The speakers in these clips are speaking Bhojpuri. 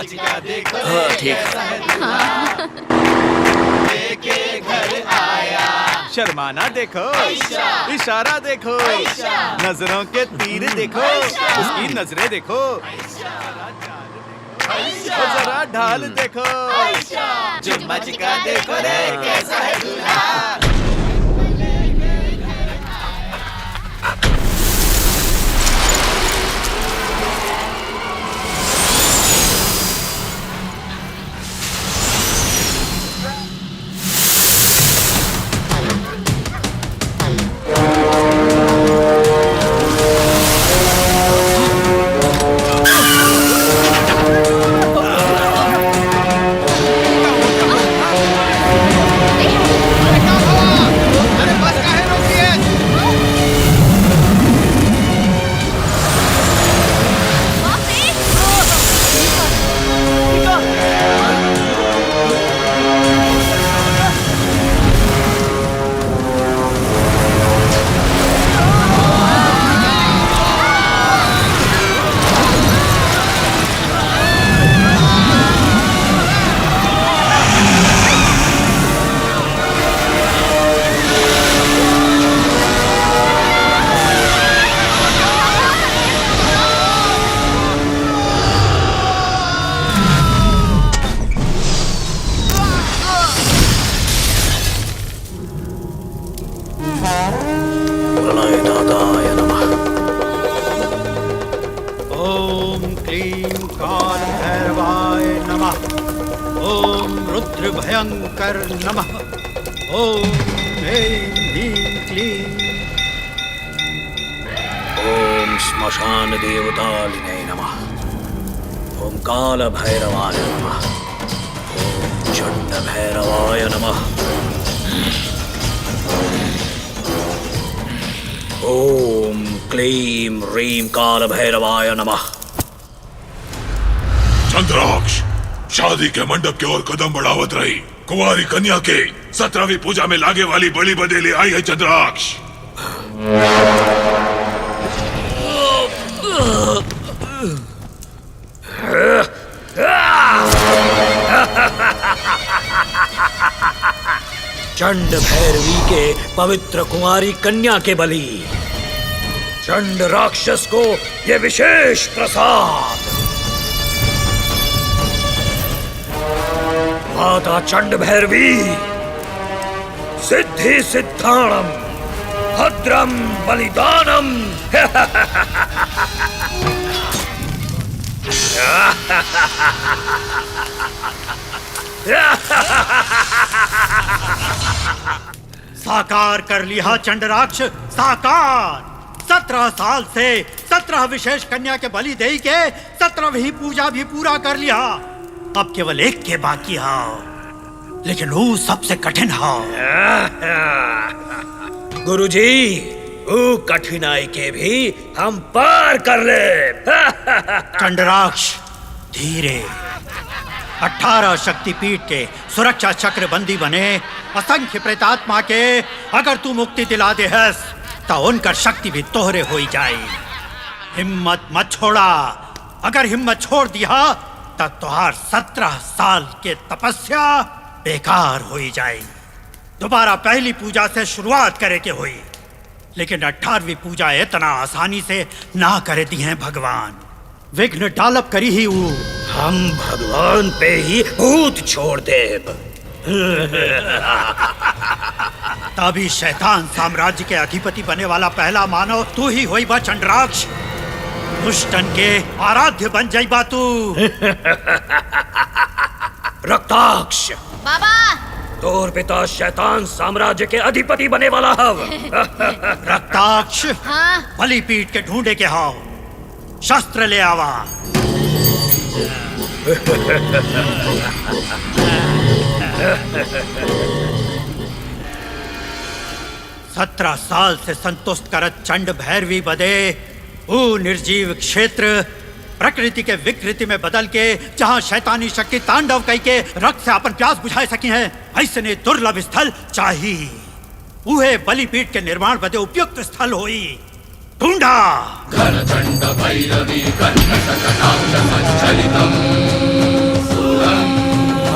हाँ, ठीक है। शर्माना देखो, इशारा देखो, नजरों के तीर देखो, उसकी नजरें देखो, जरा ढाल देखो, जुम्मा चिका देखो रे कैसा है दूल्हा। भयंकर नमः। ओम ह्रीं ह्रीं क्लीं। ओम श्मशान देवतालिने नमः। ओम काल भैरवाय नमः। ओम चंड भैरवाय नमः। ओम क्लीं ह्रीं काल भैरवाय नमः। चंद्राक्ष, शादी के मंडप की ओर कदम बढ़ावत रही। कुंवारी कन्या के 17वीं पूजा में लागे वाली बलि बदेली आई है। चंद्राक्ष, चंड भैरवी के पवित्र कुंवारी कन्या के बलि। चंड राक्षस को ये विशेष प्रसाद। माता चंड भैरवी सिद्धि सिद्धाणम भद्रम बलिदानम। साकार कर लिया चंडराक्ष, साकार। 17 साल से 17 विशेष कन्या के बलि दे के 17वीं पूजा भी पूरा कर लिया। अब केवल एक के बाकी है, लेकिन वो सबसे कठिन है। गुरुजी, वो कठिनाई के भी हम पार कर ले। चंडराक्ष, धीरे। 18 शक्तिपीठ के सुरक्षा चक्र बंदी बने असंख्य प्रेतात्मा के अगर तू मुक्ति दिला दे है तो उनका शक्ति भी तोहरे हो जाए। हिम्मत मत छोड़ा। अगर हिम्मत छोड़ दिया तब तुहार 17 साल के तपस्या बेकार हो जाए। दोबारा पहली पूजा से शुरुआत करे के हुई, लेकिन 18वीं पूजा इतना आसानी से ना करे दी है भगवान। विघ्न डालप करी ही वो। हम भगवान पे ही भूत छोड़ दे। तभी शैतान साम्राज्य के अधिपति बने वाला पहला मानव तू ही होई बा चंडराक्ष। दुष्टन के आराध्य बन जाइबा तू। रक्ताक्ष, बाबा, तोर पिता शैतान साम्राज्य के अधिपति बने वाला हव। रक्ताक्ष, हाँ? बलिपीठ के ढूंढे के हाव। शस्त्र ले आवा। सत्रह साल से संतुष्ट करत चंड भैरवी बदे वो निर्जीव क्षेत्र प्रकृति के विकृति में बदल के जहाँ शैतानी शक्ति तांडव कई के रक्त से अपन प्यास बुझाए सकी है, ऐसे ने दुर्लभ स्थल चाहिए। उहे बलिपीठ के निर्माण बदे उपयुक्त स्थल होई। ढूंढा। चंड भैरवी कन्या संचलितम।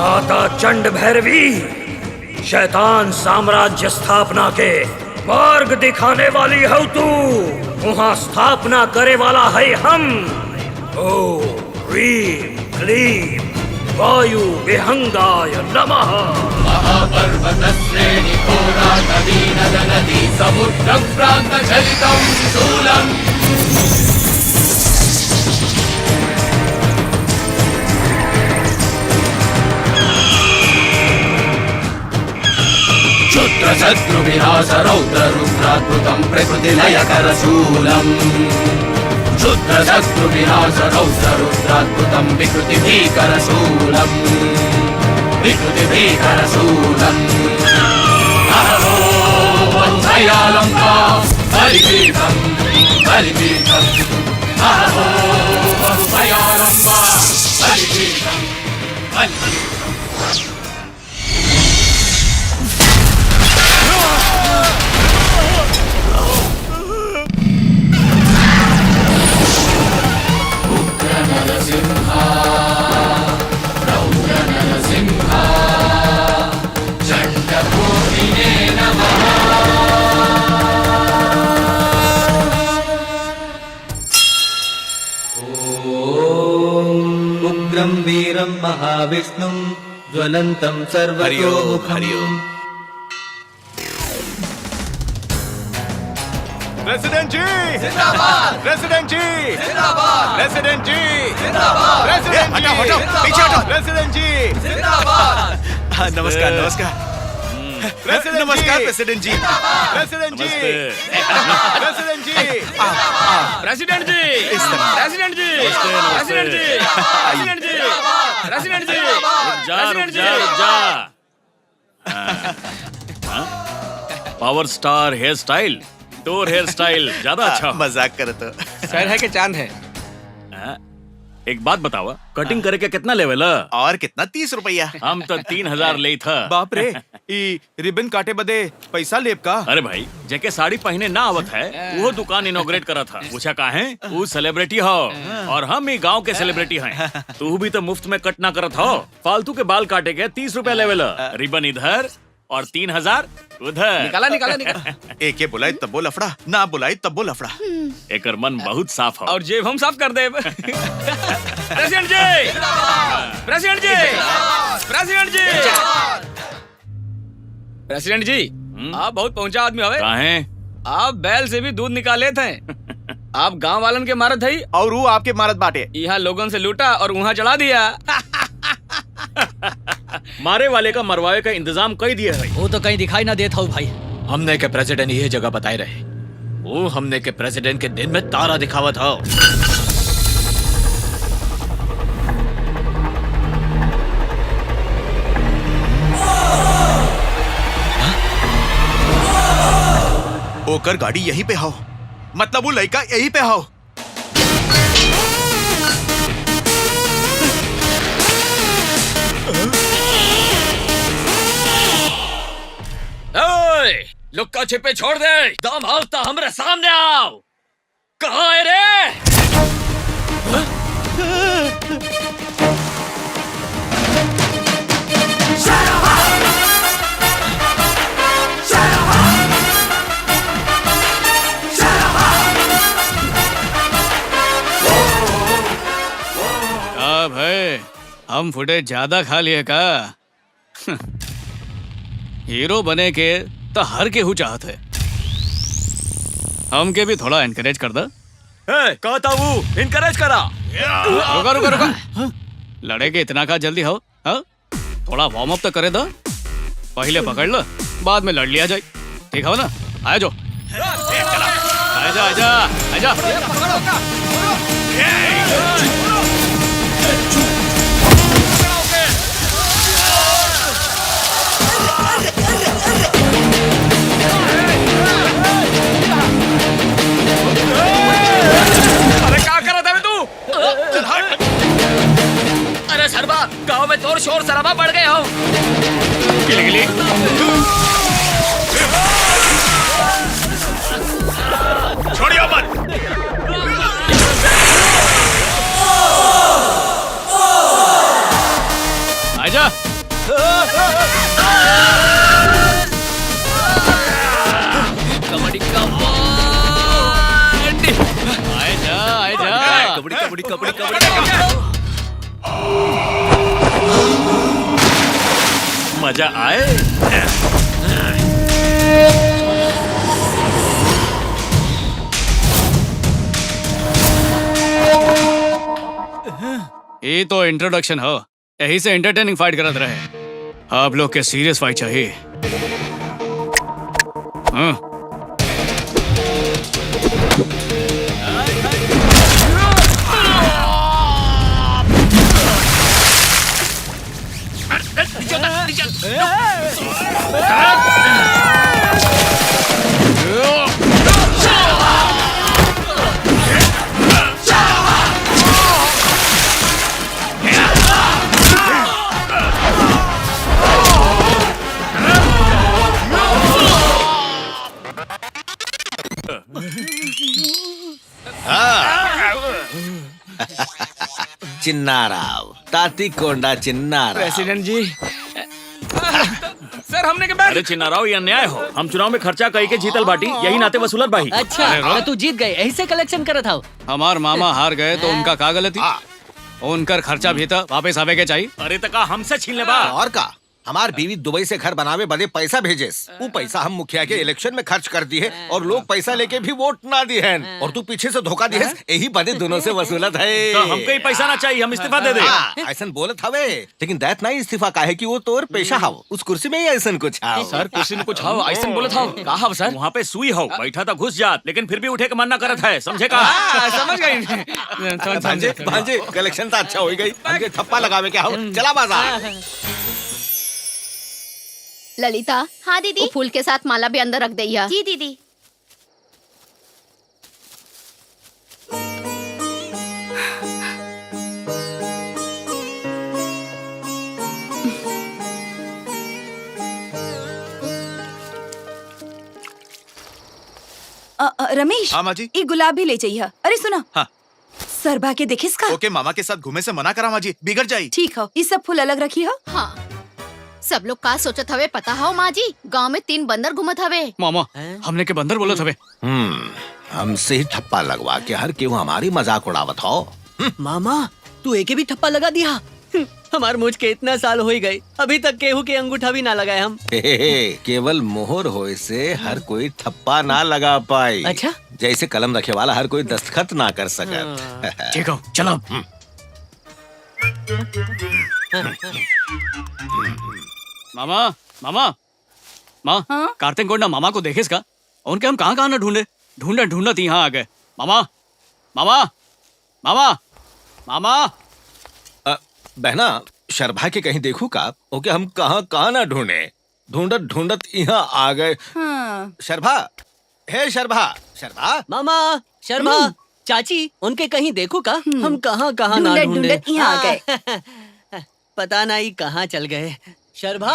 माता चंड भैरवी, शैतान साम्राज्य स्थापना के मार्ग दिखाने वाली है तू। वहाँ स्थापना करे वाला है हम। ओम ह्रीं क्लीं वायु विहंगाय नमः। महापर्वतश्रेणी घोरा नदी नद नदी समुद्र प्रांत चलितं शूलम्। क्षुद्र शत्रु विनाश रौद्र रुद्राद्भुतं प्रकृति लय करशूलम्। क्षुद्र शत्रु विनाश रौद्र रुद्राद्भुतं विकृति भीकरशूलम्। विकृति भीकरशूलम्। अहो वत्सयालंका बलिपीठं बलिपीठम्। अहो वत्सयालंका बलिपीठं बलिपीठम्। उग्रं वीरं महाविष्णुं ज्वलन्तं सर्वतोमुखम्। प्रेसिडेंट जी जिंदाबाद। प्रेसिडेंट जी जिंदाबाद। प्रेसिडेंट जी जिंदाबाद। प्रेसिडेंट जी हटो पीछे हटो। प्रेसिडेंट जी जिंदाबाद। नमस्कार नमस्कार। नमस्कार प्रेसिडेंट जी। प्रेसिडेंट जी प्रेसिडेंट जी प्रेसिडेंट जी प्रेसिडेंट जी प्रेसिडेंट जी प्रेसिडेंट जी प्रेसिडेंट जी रुक जा। पावर स्टार हेयर स्टाइल, टोर हेयर स्टाइल ज्यादा अच्छा हो। मजाक कर तो सर है कि चांद है? एक बात बतावा, कटिंग करे के कितना लेवल है? और कितना 30 रुपया। हम तो 3000 ले था। बाप रे, ई रिबन काटे बदे पैसा लेब का? अरे भाई, जेके साड़ी पहने ना आवत है वो दुकान इनॉग्रेट करा था। पूछा काहे? वो सेलिब्रिटी हो और हम ही गांव के सेलिब्रिटी हैं। तू भी तो मुफ्त में कट ना करत हो। फालतू के बाल काटे के 30 रुपया लेवल, रिबन इधर और 3000 उधर। निकाला निकाला निकाला। एक ये बुलाई तब बोल लफड़ा, ना बुलाई तब बोल लफड़ा। एकर मन बहुत साफ हो। और जेब हम साफ कर दे। प्रेसिडेंट जी प्रेसिडेंट जी प्रेसिडेंट जी प्रेसिडेंट जी आप बहुत पहुंचा आदमी हवे। काहे? आप बैल से भी दूध निकाले थे। आप गांव वालन के मारत है और वो आपके मारत बाटे। यहाँ लोगों से लूटा और वहाँ चढ़ा दिया। मारे वाले का मरवाए का इंतजाम कई दिया है। वो तो कहीं दिखाई ना देता हो भाई। हमने के प्रेसिडेंट ये जगह बताए रहे। वो हमने के प्रेसिडेंट के दिन में तारा दिखावा था। ओकर गाड़ी यहीं पे हो, मतलब वो लड़का यहीं पे हो। लुक्का छिपे छोड़ दे। दम आओ तो हमरे सामने आओ। कहाँ है रे? अब है हम फुटेज ज्यादा खा लिए का? हीरो बने के तो हर के हु चाहत है। हमके भी थोड़ा एनकरेज कर दा। कहता वो इनकरेज करा। रुका रुका रुका। लड़े के इतना का जल्दी हो? हाँ? थोड़ा वार्म अप तो करे दो। पहले पकड़ लो, बाद में लड़ लिया जाए। ठीक हो ना? आ जाओ। आजा आजा आजा। अरे क्या कर रहा था तू? अरे सरबा, गांव में तोड़ शोर शराबा बढ़ गए हो। गिली गिली। छोड़ियो मत। आए जा कबड्डी कबड्डी कबड्डी कबड्डी मजा आए। ये तो इंट्रोडक्शन हो, यही से एंटरटेनिंग फाइट करत रहे। आप लोग के सीरियस फाइट चाहिए। हाँ। चिन्नाराव, तातीकोंडा चिन्नाराव। प्रेसिडेंट जी। सर हमने के अरे चिन्नाराव, ये अन्याय हो। हम चुनाव में खर्चा कई के जीतल बाटी, यही नाते वसूलत बाही। अच्छा तो तू जीत गए, यही से कलेक्शन करत था। हमार मामा हार गए तो उनका का गलती? उनकर खर्चा भी था वापस आवे के चाहिए। अरे तका हमसे छीन ले बा। और का हमार बीवी दुबई से घर बनावे बदे पैसा भेजे, वो पैसा हम मुखिया के इलेक्शन में खर्च कर दी है और लोग पैसा लेके भी वोट ना दी है, और तू पीछे से धोखा दी है, यही बदे दोनों से वसूलत है। तो हमको ही पैसा ना चाहिए, हम इस्तीफा दे दे। ऐसा बोलत हवे, लेकिन दैट नहीं इस्तीफा का है कि वो तोर पेशा हाव, उस कुर्सी में ही ऐसा कुछ हाव। सर कुर्सी में कुछ हाव, ऐसा बोला था। कहा सर वहाँ पे सुई हो, बैठा था घुस जात, लेकिन फिर भी उठे के मना करत है, समझे का? समझ गई। भांजे भांजे कलेक्शन तो अच्छा हो गई, हमके ठप्पा लगावे के हाव, चला बाजार। ललिता। हाँ दीदी। वो फूल के साथ माला भी अंदर रख दिया। जी दीदी। रमेश। हाँ माँ जी। एक गुलाब भी ले जाइए। अरे सुना। हाँ। सरबा के देखिस का? ओके, मामा के साथ घूमे से मना करा माँ जी, बिगड़ जाई। ठीक हो, ये सब फूल अलग रखी हो। हाँ, सब लोग का सोचत हवे पता हो माँ जी? गांव में 3 बंदर घूमत हवे। मामा हमने के बंदर बोलत हवे। हमसे ही ठप्पा लगवा के हर केहू हमारी मजाक उड़ावत हो। मामा तू एके भी ठप्पा लगा दिया। हमार मुझ के इतना साल हो गए, अभी तक केहू के अंगूठा भी ना लगाए हम। केवल मोहर होए से हर कोई ठप्पा ना लगा पाई। अच्छा? जैसे कलम रखे वाला हर कोई दस्तखत ना कर सकत। ठीक हो, चलो। मामा मामा माँ, कार्तिक कोंडा मामा को देखेस का? उनके हम कहाँ ना ढूंढे, ढूंढत यहाँ आ गए। मामा मामा मामा मामा। बहना, शर्भा के कहीं देखू का? ओके, हम कहाँ ना ढूंढे, ढूंढत यहाँ आ गए। शर्भा, हे शर्भा, शर्भा। मामा शर्मा चाची, उनके कहीं देखो का? हम कहाँ ना ढूंढे, यहाँ आ गए। पता नहीं कहाँ चल गए। शर्भा।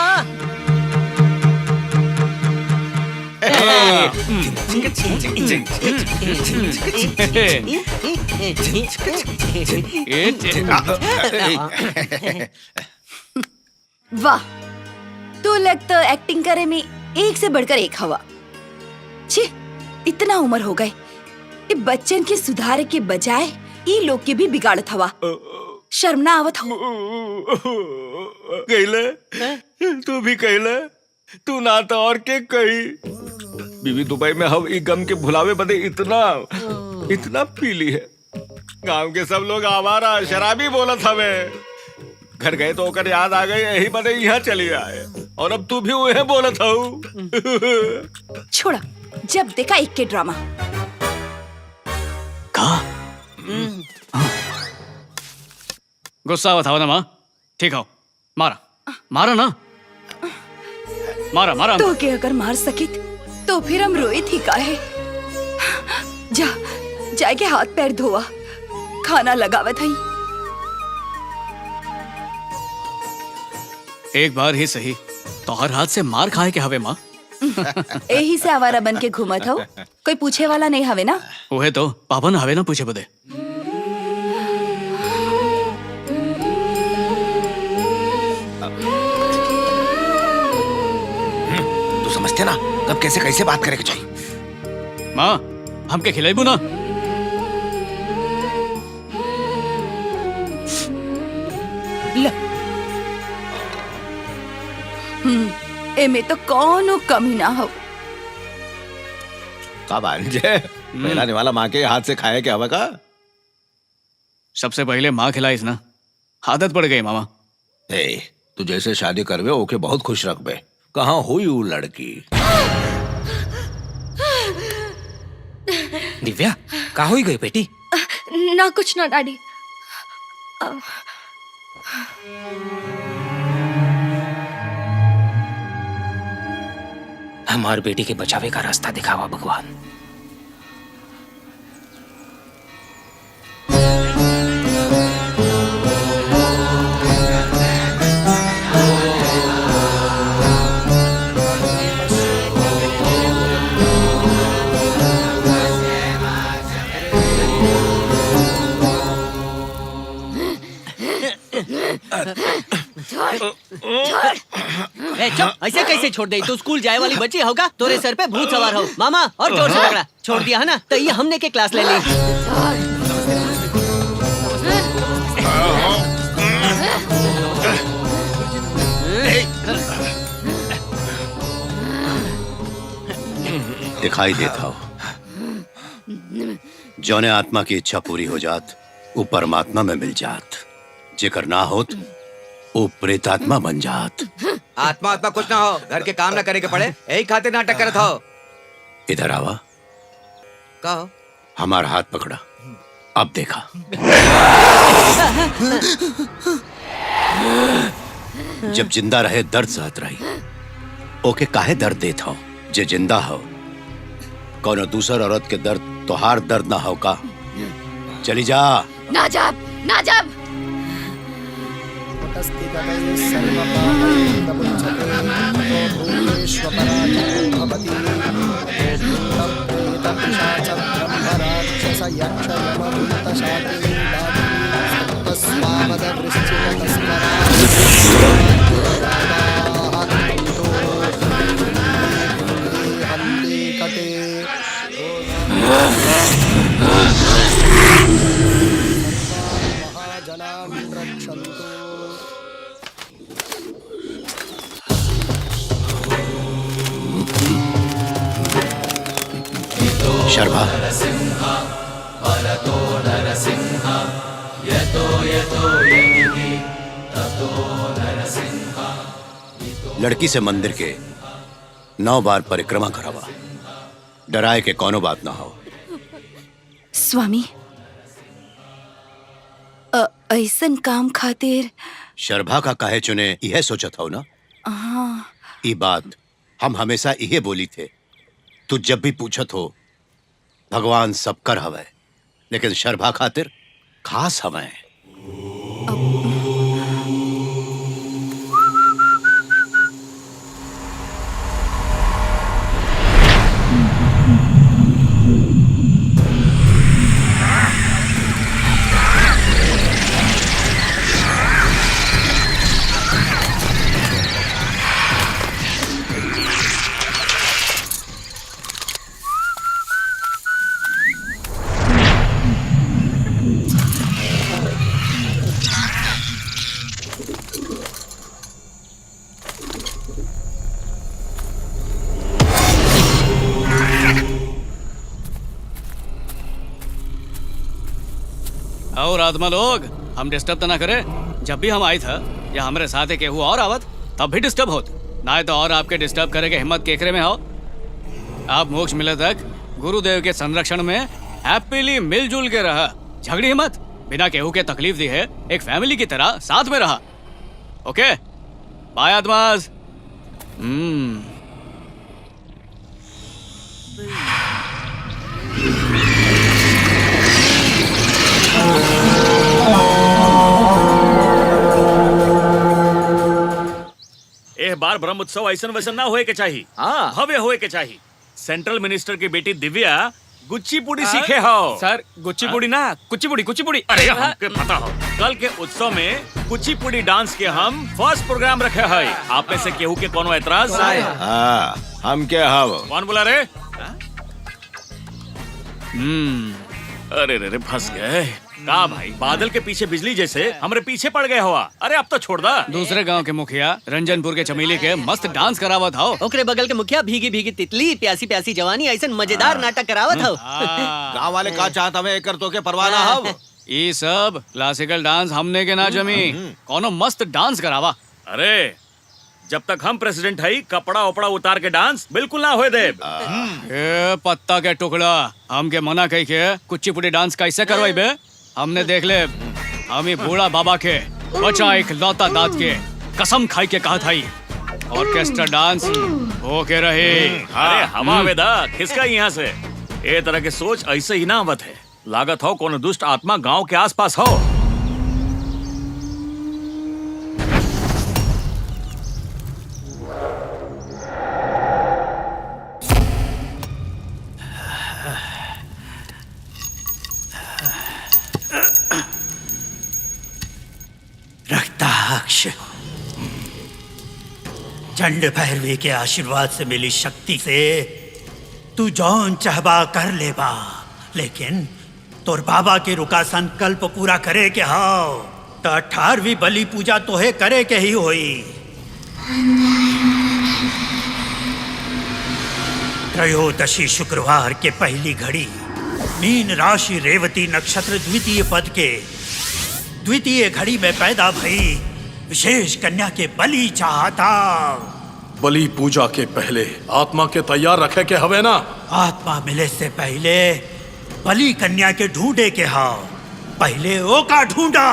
वाह, तू लग तो एक्टिंग करे में एक से बढ़कर एक हवा। छी, इतना उम्र हो गए, ये बच्चन के सुधारे के बजाय ये लोग के भी बिगाड़त हवा। शर्म ना आवत हो? कहले, तू भी कहले, तू ना तो और के कही। बीवी दुबई में हम ई गम के भुलावे बदे इतना पीली है। गांव के सब लोग आवारा शराबी बोलत हवे। घर गए तो ओकर याद आ गई, यही बदे यहाँ चली आए, और अब तू भी वही बोलत हूँ। छोड़ा, जब देखा एक के ड्रामा। गुस्सा हुआ था ना माँ? ठीक हो, मारा ना, मारा। तो के अगर मार सकित तो फिर हम रोए थी काहे? जाके हाथ पैर धोआ, खाना लगावत हई। एक बार ही सही, तो हर हाथ से मार खाए के हवे माँ। यही से आवारा बन के घूमत हो, कोई पूछे वाला नहीं हवे ना? वहे तो पापा ना हवे ना पूछे बदे। तू समझते ना कब कैसे बात करे के चाहिए। माँ हमके खिलाइबू ना? ल एमे तो कौनो कमी ना हो। का भांजे पहला निवाला माँ के हाथ से खाए क्या हवा का? सबसे पहले माँ खिलाइस ना, आदत पड़ गई मामा। तू जैसे शादी करवे ओके बहुत खुश रखबे। कहाँ हुई वो लड़की? दिव्या का हुई गई बेटी? ना कुछ ना डैडी। हमार बेटी के बचावे का रास्ता दिखावा भगवान। चुप, ऐसे कैसे छोड़ दे? तू स्कूल जाए वाली बच्ची होगा, तोरे सर पे भूत सवार हो। मामा और जोर से पकड़ा, छोड़ दिया है ना तो ये हमने के क्लास ले ली। दिखाई देता हो जौने आत्मा की इच्छा पूरी हो जात वो परमात्मा में मिल जात, जेकर ना होत वो प्रेतात्मा बन जात। आत्मा कुछ ना हो, घर के काम ना करे के पड़े, यही खातिर नाटक करत हो। इधर आवा। कहो। हमारा हाथ पकड़ा, अब देखा। जब जिंदा रहे दर्द सहत रही, ओके काहे दर्द देत हो? जे जिंदा हो कौनो दूसर औरत के दर्द तोहार दर्द ना हो का? चली जा। ना जाब, ना जाब। शर्मा लड़की से मंदिर के 9 बार परिक्रमा करावा, डराए के कोनो बात ना हो। स्वामी ऐसन काम खातिर शर्भा का काहे चुने यह सोचत हो ना? हाँ। ये बात हम हमेशा यही बोली थे। तू जब भी पूछत हो भगवान सबकर हवै, लेकिन शर्भा खातिर खास हवै। और आत्मा लोग हम डिस्टर्ब तो ना करे। जब भी हम आई था या हमारे साथ केहू और आवत तब भी डिस्टर्ब होत ना, तो और आपके डिस्टर्ब करे के हिम्मत केकरे में हो। आप मोक्ष मिले तक गुरुदेव के संरक्षण में हैप्पीली मिलजुल के रहा, झगड़ी मत, बिना केहू के तकलीफ दी है, एक फैमिली की तरह साथ में रहा। ओके बाय आत्माज। एक बार ब्रह्म उत्सव ऐसा वैसा ना होए के चाहिए, भव्य होए के चाहिए। सेंट्रल मिनिस्टर की बेटी दिव्या गुच्चीपुड़ी सीखे हो। सर गुच्चीपुड़ी ना, कुचिपुड़ी। अरे हमके पता हो। कल के उत्सव में कुचिपुड़ी डांस के हम फर्स्ट प्रोग्राम रखे हैं। आप में से केहू के कोनो एतराज? हम क्या हाव? कौन बोला रे? अरे रे फंस गए। का भाई बादल के पीछे बिजली जैसे हमरे पीछे पड़ गए हुआ। अरे अब तो छोड़ दा। दूसरे गांव के मुखिया रंजनपुर के चमेली के मस्त डांस करावत हो। ओकरे बगल के मुखिया भीगी भीगी तितली प्यासी प्यासी जवानी ऐसा मजेदार नाटक करावत हो। गाँव वाले का चाहत हमें एकर तो के परवाह ना हो। ये सब क्लासिकल डांस हमने के ना जमी, कोनो मस्त डांस करावा। अरे जब तक हम प्रेसिडेंट है कपड़ा उपड़ा उतार के डांस बिल्कुल ना होए दे। ए पत्ता के टुकड़ा हमके मना कही के कुचिपुड़ी डांस कैसे करवाई बे? हमने देख ले हम ही बूढ़ा बाबा के बचा एक लौता दांत के कसम खाई के कहा था ऑर्केस्ट्रा डांस होके रहे। अरे हवा वेदा खिसका यहाँ से। ए तरह के सोच ऐसे ही ना आवत है। लागत हो कोनो दुष्ट आत्मा गांव के आसपास हो। रक्ताक्ष, चंड भैरवी के आशीर्वाद से मिली शक्ति से तू जौन चाहबा कर लेबा, लेकिन तोर बाबा के रुका संकल्प पूरा करे के हाव तो 18वीं बलि पूजा तोहे करे के ही होई। त्रयोदशी शुक्रवार के पहली घड़ी मीन राशि रेवती नक्षत्र द्वितीय पद के द्वितीय घड़ी में पैदा भई विशेष कन्या के बलि चाहता। बलि पूजा के पहले आत्मा के तैयार रखे के हवे ना। आत्मा मिले से पहले बलि कन्या के ढूंढे के हाव, पहले ओ का ढूंढा।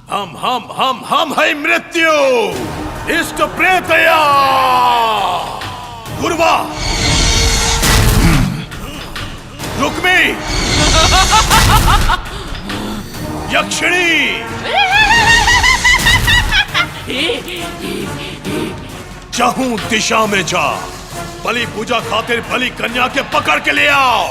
हम है मृत्यु, इष्ट प्रेतया गुरुवा रुक्मी यक्षिणी जहूं दिशा में जा, बलि पूजा खातिर बलि कन्या के पकड़ के ले आओ।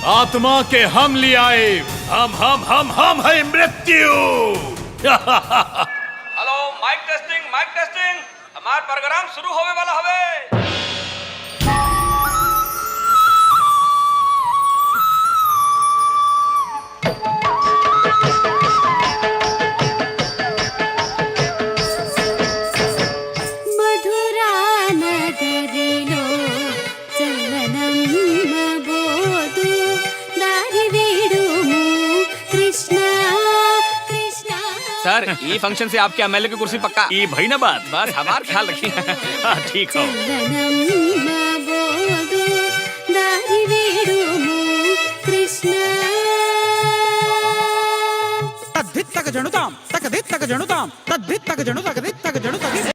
आत्मा के हम ले आए। हम है मृत्यु। हेलो माइक टेस्टिंग हमारा प्रोग्राम शुरू होने वाला हवे। मधुरा नगरिलो चलनम बोधु दारि वीडुमु कृष्णा। सर ये फंक्शन से आपके एमएलए की कुर्सी पक्का। ये भाई ना बात बस हमारा ख्याल रखिए। हाँ, ठीक हो। तद्धित्तक जनुताम तकधित्तक जनुताम तद्धित्तक जनु तकधित्तक जनु तकधित्तक।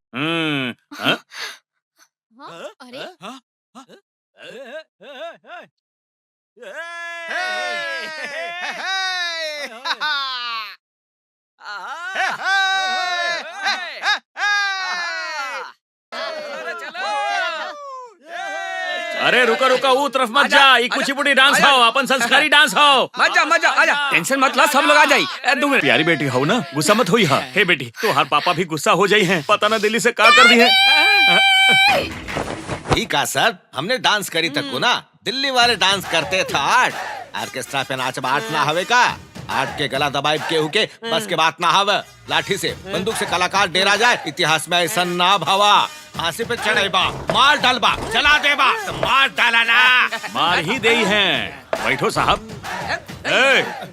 अरे अरे रुका वो तरफ मत जा। ये कुचिपुड़ी डांस हो, अपन संस्कारी डांस हो। मजा आजा। टेंशन मत ला, सब लोग आ जाई। प्यारी बेटी हो ना, गुस्सा मत हुई। हाँ हे बेटी, तो हर पापा भी गुस्सा हो जाई हैं। पता ना दिल्ली से क्या कर दी है। ठीक है सर, हमने डांस करी तक को ना। दिल्ली वाले डांस करते थे आर्ट, ऑर्केस्ट्रा पे नाच आर्ट ना हवे का। आर्ट के गला दबाई केहू के बस के बात ना हवे। लाठी से बंदूक से कलाकार डेरा जाए, इतिहास में ऐसा ना भावा। फांसी पे चढ़ेबा, मार डालबा, जला देबा, तो मार डाला ना। मार ही दे हैं। बैठो साहब।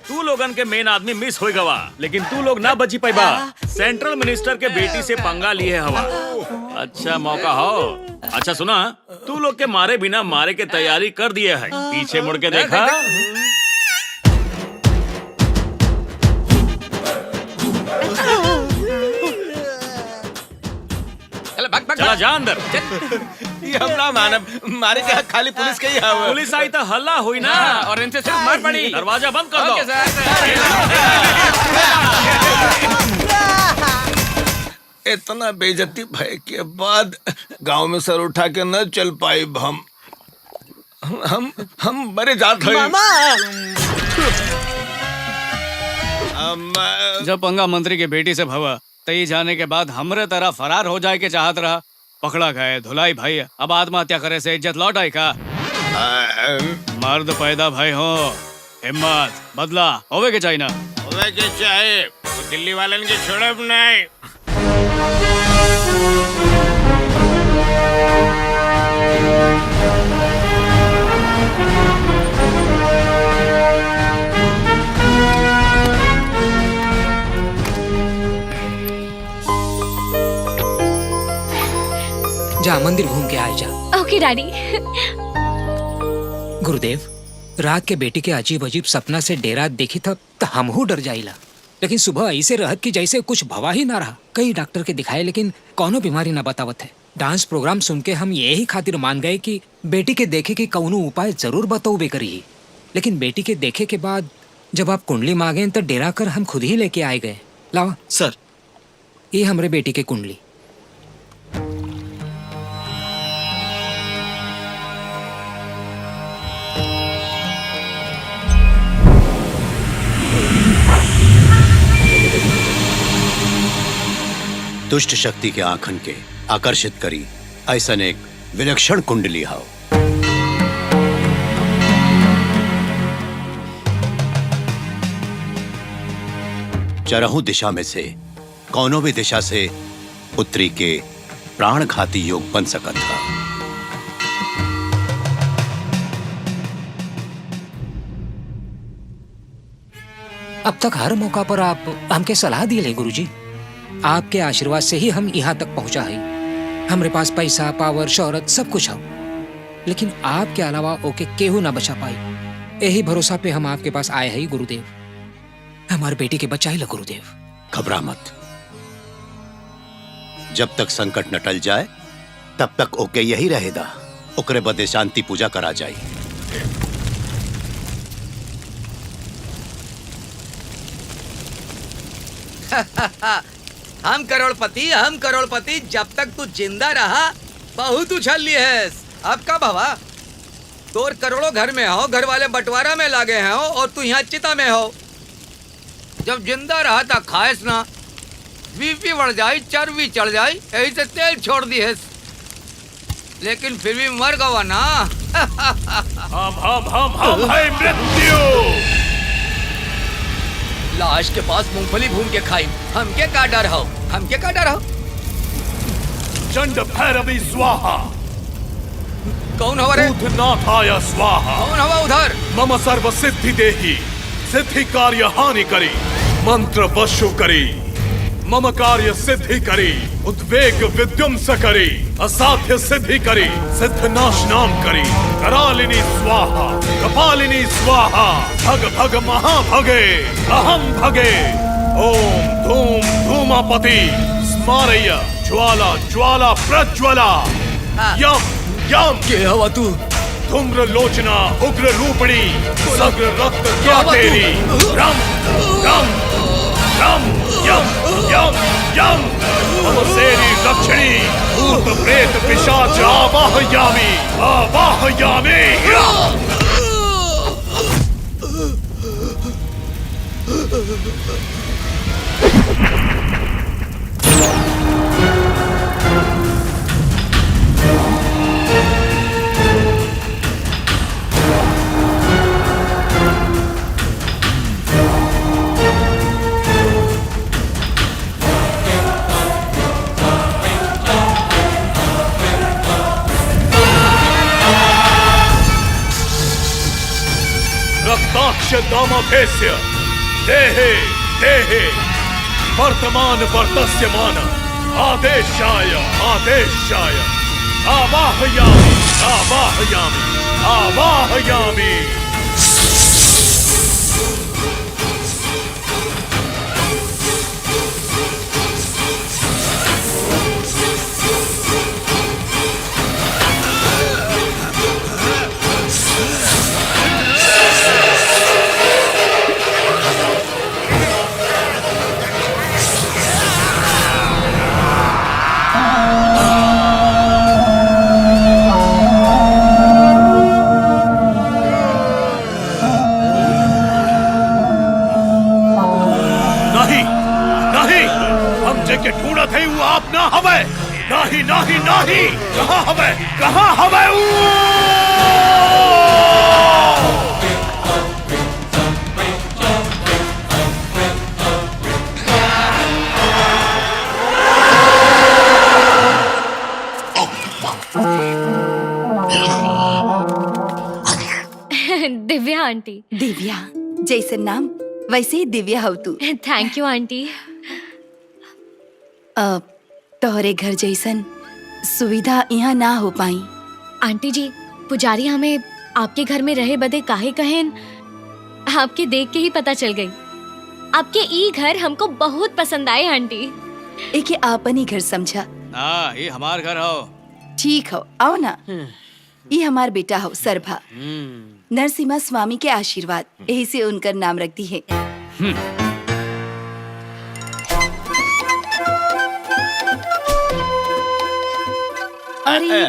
तू लोगन के मेन आदमी मिस हो गवा, लेकिन तू लोग ना बची पाइबा। सेंट्रल मिनिस्टर के बेटी से पंगा लिए हवा। अच्छा मौका हो। अच्छा सुना, तू लोग के मारे बिना मारे के तैयारी कर दिए है। पीछे मुड़ के देखा। चला जा अंदर। ये हम ना मानब, मारे के खाली पुलिस के ही हवे। पुलिस आई तो हल्ला हुई ना, और इनसे सिर्फ मार पड़ी। दरवाजा बंद कर दो। इतना बेइज्जती भय के बाद गांव में सर उठा के न चल पाई। हम बड़े जात हैं। जब पंगा मंत्री के बेटी से भवा तई जाने के बाद हमरे तरह फरार हो जाए के चाहत रहा, पकड़ा गए धुलाई भाई। अब आत्महत्या करे से इज्जत लौट आई का? मर्द पैदा भाई हो, हिम्मत बदला होवे के चाहिए ना? होवे के चाहिए, तो दिल्ली वालन के छोड़ब नहीं। जा मंदिर घूम के आए जा। ओके डैडी। गुरुदेव, रात के बेटी के अजीब अजीब सपना से डेरा देखी था तो हमहू डर जाइला, लेकिन सुबह ऐसे रहत कि जैसे कुछ भवा ही ना रहा। कई डॉक्टर के दिखाए लेकिन कौनो बीमारी ना बतावत है। डांस प्रोग्राम सुन के हम यही खातिर मान गए कि बेटी के देखे के कौनो उपाय जरूर बताओ करी, लेकिन बेटी के देखे के बाद जब आप कुंडली मांगे तो डेरा कर हम खुद ही लेके आए गए। लावा सर, ये हमरे बेटी के कुंडली। दुष्ट शक्ति के आंखन के आकर्षित करी ऐसा एक विलक्षण कुंडली हाव। चरहु दिशा में से कौनो भी दिशा से पुत्री के प्राणघाती योग बन सकत था। अब तक हर मौका पर आप हमके सलाह दिए गुरुजी। आपके आशीर्वाद से ही हम यहाँ तक पहुंचा है। हमारे पास पैसा, पावर, शौहरत सब कुछ है, लेकिन आपके अलावा ओके केहू ना बचा पाई। यही भरोसा पे हम आपके पास आए हैं गुरुदेव। हमारे बेटी के बचाई ला गुरुदेव। घबरा मत, जब तक संकट न टल जाए तब तक ओके यही रहेगा। ओकरे बदे शांति पूजा करा जाए। हम करोड़पति जब तक तू जिंदा रहा बहुत उछल लिए है। अब का बाबा तोर करोड़ों घर में हो, घर वाले बंटवारा में लागे हैं हो और तू यहाँ चिता में हो। जब जिंदा रहा था खाएस ना, बीपी बढ़ जाए, चर्बी चढ़ जाए, यही से तेल छोड़ दी है, लेकिन फिर भी मर गवा ना। हम है मृत्यु। लाश के पास मूंगफली भून के खाई, हमके का डर हो? चंड भैरवी स्वाहा। कौन हवा रे? भूतनाथाय स्वाहा। कौन हवा उधर? मम सर्व सिद्धि देहि, सिद्धि कार्य हानि करी, मंत्र वशु करी, मम कार्य सिद्धि करी, उद्वेग विध्वंस करी, असाध्य सिद्धि करी, सिद्ध नाश नाम करी, करालिनी स्वाहा, कपालिनी स्वाहा, भग भग महाभगे, अहम भगे, ओम धूम धूमापति, स्मारय ज्वाला ज्वाला प्रज्वला, यम यम। के हवा तू? धूम्र लोचना उग्र रूपणी, सग्र रक्त क्या तेरी, रम रम रम यम यम यम। मम सेरी रक्षणी, भूत प्रेत पिशाच आवाहयामि आवाहयामि। रक्ताक्ष दामोधेस्य देहे देहे वर्तमान वर्तस्य मान आदेशाय आदेशाय आवाहयामि आवाहयामि आवाहयामि। बाप ना हवे, नाही नाही नाही, कहाँ हवे, कहाँ हवे दिव्या आंटी। दिव्या जैसे नाम वैसे ही दिव्या हो तू। Thank you aunty. तोहरे घर जैसन सुविधा यहाँ ना हो पाई। आंटी जी, पुजारी हमें आपके घर में रहे बदे काहे कहेन, आपके देख के ही पता चल गई। आपके ई घर हमको बहुत पसंद आए आंटी। एक आपन ही घर समझा। हाँ, ये हमार घर हो। ठीक हो, आओ ना। ये हमार बेटा हो सरभा। नरसिम्हा स्वामी के आशीर्वाद, यही से उनका नाम रख दी है। अरे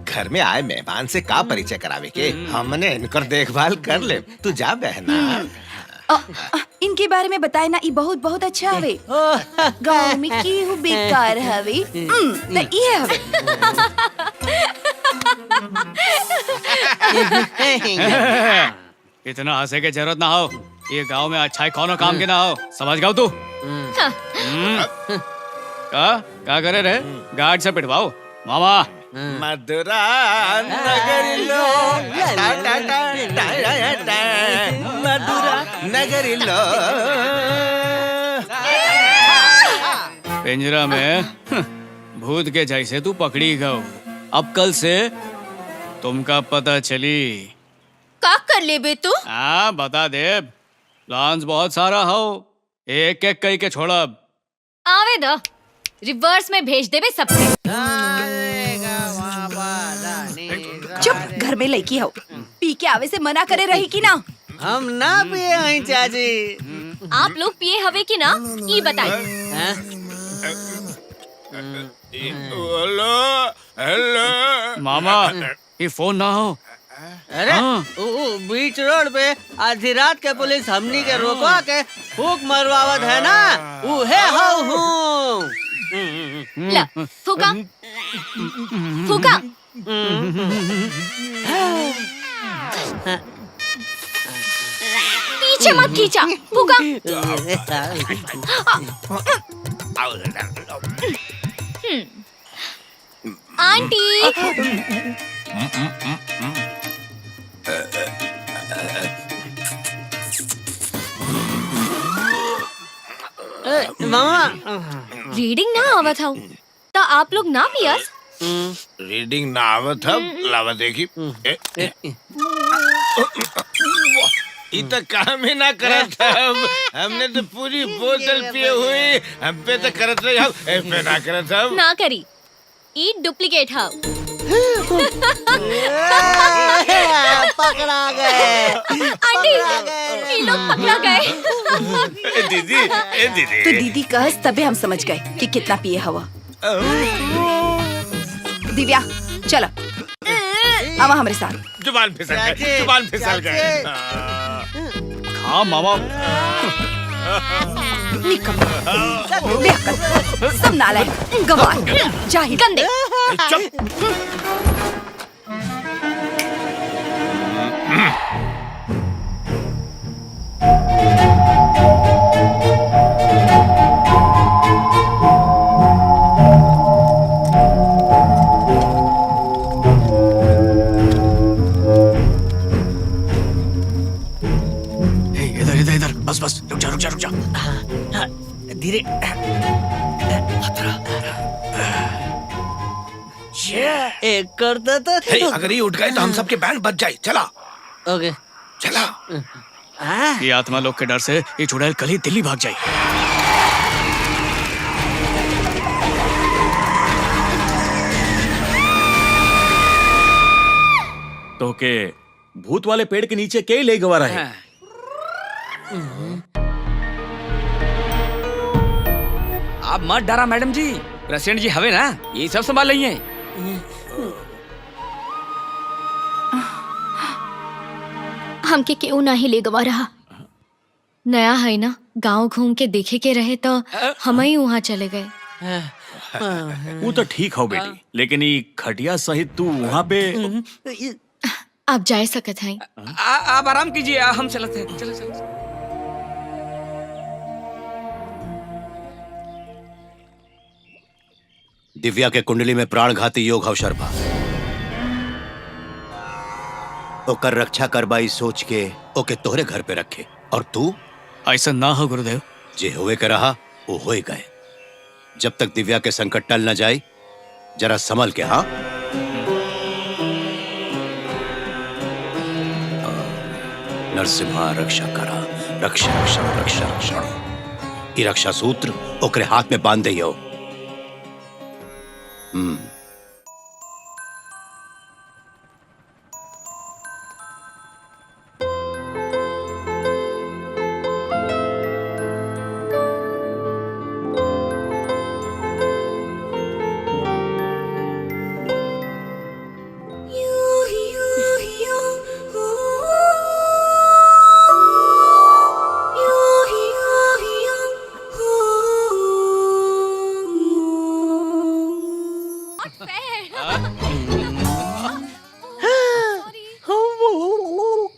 घर में आए मेहमान से का परिचय करावे के, हमने इनकर देखभाल कर ले। तू जा बहना। इनके बारे में बताए ना, ये बहुत बहुत अच्छा हवे। गाँव में केहू बेकार हवे त ये हवे। इतना हंसे के जरूरत ना हो। ये गांव में अच्छा कौनो काम के ना हो, समझ गया तू? क्या करे रे? गार्ड से पिटवाओ मामा। मधुरा नगरी लो, मधुरा नगरी लो। पिंजरा में भूत के जैसे तू पकड़ी गयो। अब कल से तुमका पता चली। का कर ले बे तू? हाँ बता दे, प्लान्स बहुत सारा हो, एक एक कई के छोड़ब। आवे दो, रिवर्स में भेज देबे सबके। चुप, घर में लड़की हो, पी के आवे से मना करे रही की ना? हम ना पिए हैं चाची। आप लोग पिए हवे की ना, ये बताइए। हेलो मामा, ये फोन ना हो। अरे बीच रोड पे आधी रात के पुलिस हमनी के रोकवा के फूक मरवावत है ना, उहे हूँ। ला, फूका फूका। पीछे मत खींचा, फूका। आंटी। मामा रीडिंग ना आवत हूँ तो आप लोग ना पियस? रीडिंग ना आवत हम लावा देखी। इतना काम ही ना करत हम, हमने तो पूरी बोतल पिए हुई, हम पे तो करत रही हम, पे ना करत हम। ना करी, ई डुप्लीकेट है। पकड़ा गए आंटी, ये लोग पकड़ा गए। दीदी, दीदी। तो दीदी कहस तबे हम समझ गए कि कितना पिए हवा। दिव्या चलो, आवा हमारे साथ। जुबान फिसल गए, जुबान फिसल गए। हाँ मामा। बेअक्ल, सब नालायक, गवार, जाहिल, गंदे। इधर बस बस, रुक जा रुक जा रुक जा। धीरे। एक करता था। अगर ये उठ गए तो हम सबके बैंड बच जाए। चला। ओके। चला। ये आत्मा लोग के डर से ये चुड़ैल कल ही दिल्ली भाग जाए। तो के भूत वाले पेड़ के नीचे के ले गवा रहे। आप मत डरा मैडम जी, प्रेसिडेंट जी हवे ना, ये सब संभाल लेंगे। हमके क्यों ना ही ले गवा रहा। नया है ना, गांव घूम के देखे के रहे तो हम ही वहाँ चले गए। वो तो ठीक हो बेटी, लेकिन ये खटिया सहित तू वहाँ पे आप जा सकत हैं। आप आराम कीजिए, हम चलते हैं। चलो चलो। दिव्या के कुंडली में प्राणघाती योग अवसर पा ओकर रक्षा करबाई सोच के ओके तोहरे घर पे रखे, और तू ऐसा ना हो गुरुदेव। जे होए के रहा वो होए गए। जब तक दिव्या के संकट टल न जाए जरा संभल के। हाँ, नरसिम्हा रक्षा करा, रक्षा रक्षा रक्षा रक्षण। ई रक्षा सूत्र ओकरे हाथ में बांध दियो।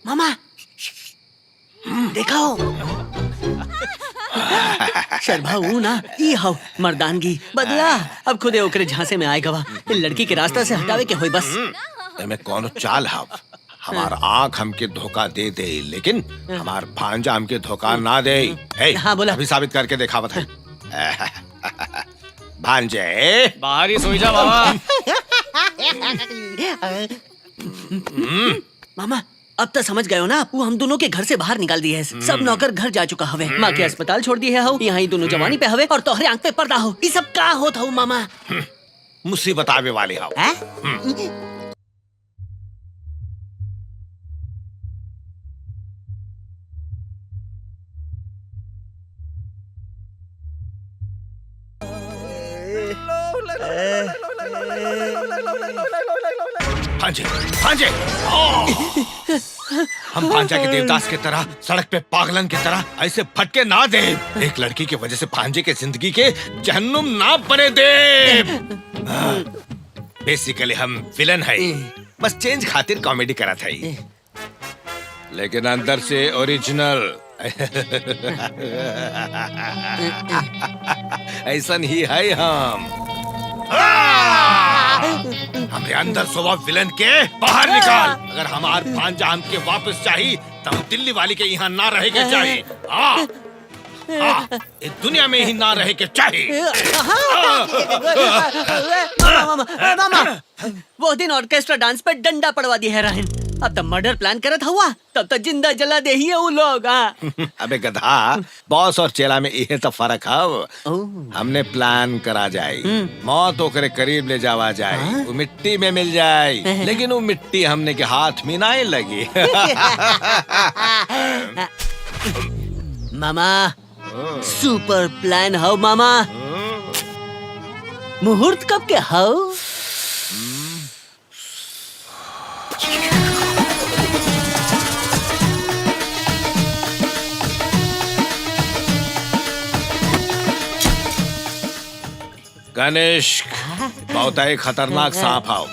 मामा देखो शर्भाऊ ना ई हो मर्दानगी बदला। अब खुदे ओकरे झांसे में आए गवा। लड़की के रास्ता से हटावे के होई बस। मैं कौन चाल हाव? हमार आँख हमके धोखा दे दे, लेकिन हमार भांजा हमके धोखा ना दे। हाँ बोला। अभी साबित करके दिखावत है। भांजे बाहर ही सोई जा बाबा। मामा अब तो समझ गए हो ना, वो हम दोनों के घर से बाहर निकाल दिए है। सब नौकर घर जा चुका हवे, माँ के अस्पताल छोड़ दिए है। यहाँ ही दोनों जवानी पे हवे और तोहरे आंख पे पर्दा हो। ये सब का होता हो मामा? मुसीबत आवे वाले हाव। भांजे, भांजे, हम भांजा के देवदास की तरह सड़क पे पागलन की तरह ऐसे फटके ना दे। एक लड़की की वजह से भांजे के जिंदगी के जहन्नुम ना बने दे। बेसिकली हम विलन है, बस चेंज खातिर कॉमेडी करा था, लेकिन अंदर से ओरिजिनल ऐसा ही है हम। हमें अंदर स्वभाव विलन के बाहर निकाल। अगर हमार भांजा हमके वापस चाहिए तो हम दिल्ली वाली के यहाँ ना रहे के चाहिए। इस दुनिया में ही ना रहे के चाहिए। मामा वो दिन ऑर्केस्ट्रा डांस पे डंडा पड़वा दिया है राहन। अब तब मर्डर प्लान करत हुआ, तब तक जिंदा जला दे ही वो लोग। अबे गधा, बॉस और चेला में यही तो फर्क है। हमने प्लान करा जाए, मौत ओकरे करीब ले जावा जाए, वो मिट्टी में मिल जाए, लेकिन वो मिट्टी हमने के हाथ में ना लगी। मामा सुपर प्लान हो मामा। मुहूर्त कब के हो? कनिष्क बहुत ही खतरनाक सांप आओ।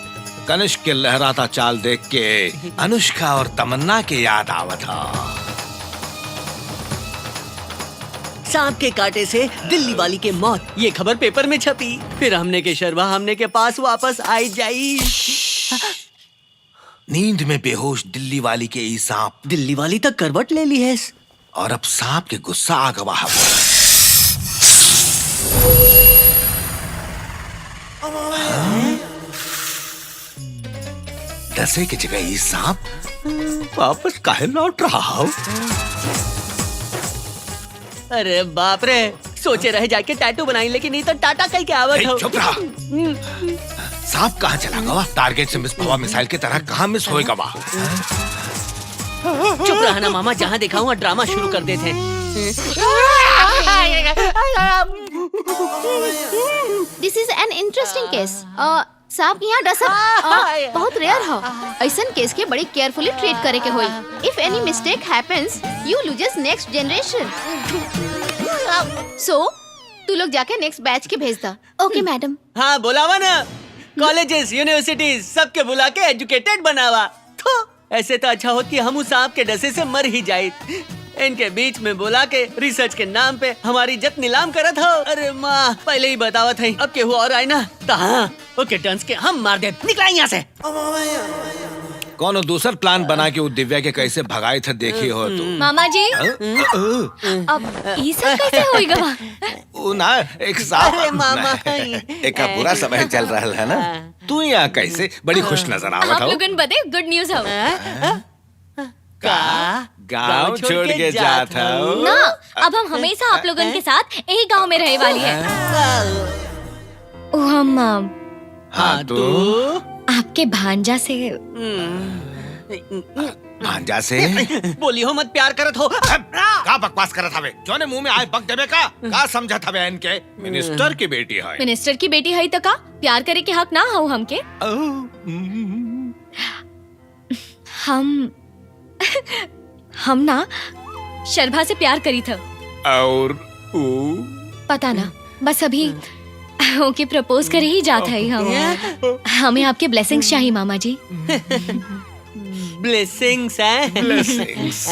कनिष्क के लहराता चाल देख के अनुष्का और तमन्ना के याद आवत था। सांप के कांटे से दिल्ली वाली के मौत, ये खबर पेपर में छपी। फिर हमने के शर्मा हमने के पास वापस आई जाई। नींद में बेहोश दिल्ली वाली के ई सांप दिल्ली वाली तक करवट ले ली है, और अब सांप के गुस्सा आ गवा है। डसे की जगह ये सांप वापस काहे लौट रहा हो? अरे बाप रे, सोचे रहे जाके टैटू बनाई, लेकिन नहीं तो टाटा कहीं के आवत हो। चुप रहा। सांप कहाँ चला गवा? टारगेट से मिस भवा मिसाइल की तरह कहाँ मिस होएगा वहाँ? चुप रहा ना मामा, जहाँ देखा हूँ ड्रामा शुरू कर देते हैं। दिस इज एन इंटरेस्टिंग केस। सांप यहाँ डसब बहुत रेयर हो। ऐसन केस के बड़ी केयरफुली ट्रीट करे के होई। If any mistake happens, you loses next generation. So तू लोग जाके नेक्स्ट बैच के भेज दा। Okay madam. हाँ बुलावा ना, कॉलेजेस यूनिवर्सिटीज सबके बुला के एजुकेटेड बनावा। तो ऐसे तो अच्छा होत कि हम उस सांप के डसे से मर ही जाए। इनके बीच में बुला के रिसर्च के नाम पे हमारी इज्जत नीलाम करत हो। अरे माँ पहले ही बतावत है, अब केहू और आए ना तो हाँ ओके टर्न्स के हम मार दे। निकला यहाँ से। कौन दूसर प्लान बना के वो दिव्या के कैसे भगाए थे देखी हो तू? मामा जी अब ये सब कैसे होई गवा? वो ना एक साफ अरे मामा एक बुरा समय चल रहा है ना, तू यहाँ कैसे बड़ी खुश नजर आवत आप हो। लोगन बदे गुड न्यूज हो गाँव छोड़ के जात हो ना। अब हम हमेशा आप लोगन के साथ यही गांव में रहने वाली है। ओ हम हाँ तू आपके भांजा से भांजा से बोली हो मत, प्यार करत हो। का बकवास करत हवे? जो ने मुंह में आए बक देबे का समझत हवे? इनके मिनिस्टर की बेटी है। मिनिस्टर की बेटी है तो का प्यार करे के हक ना हो हमके? हम ना शर्भा से प्यार करी था। और पता ना, बस अभी ओके प्रपोज करे ही जाता है हम। हमें आपके ब्लेसिंग्स चाहिए मामा जी। ब्लेसिंग्स हैं? ब्लेसिंग्स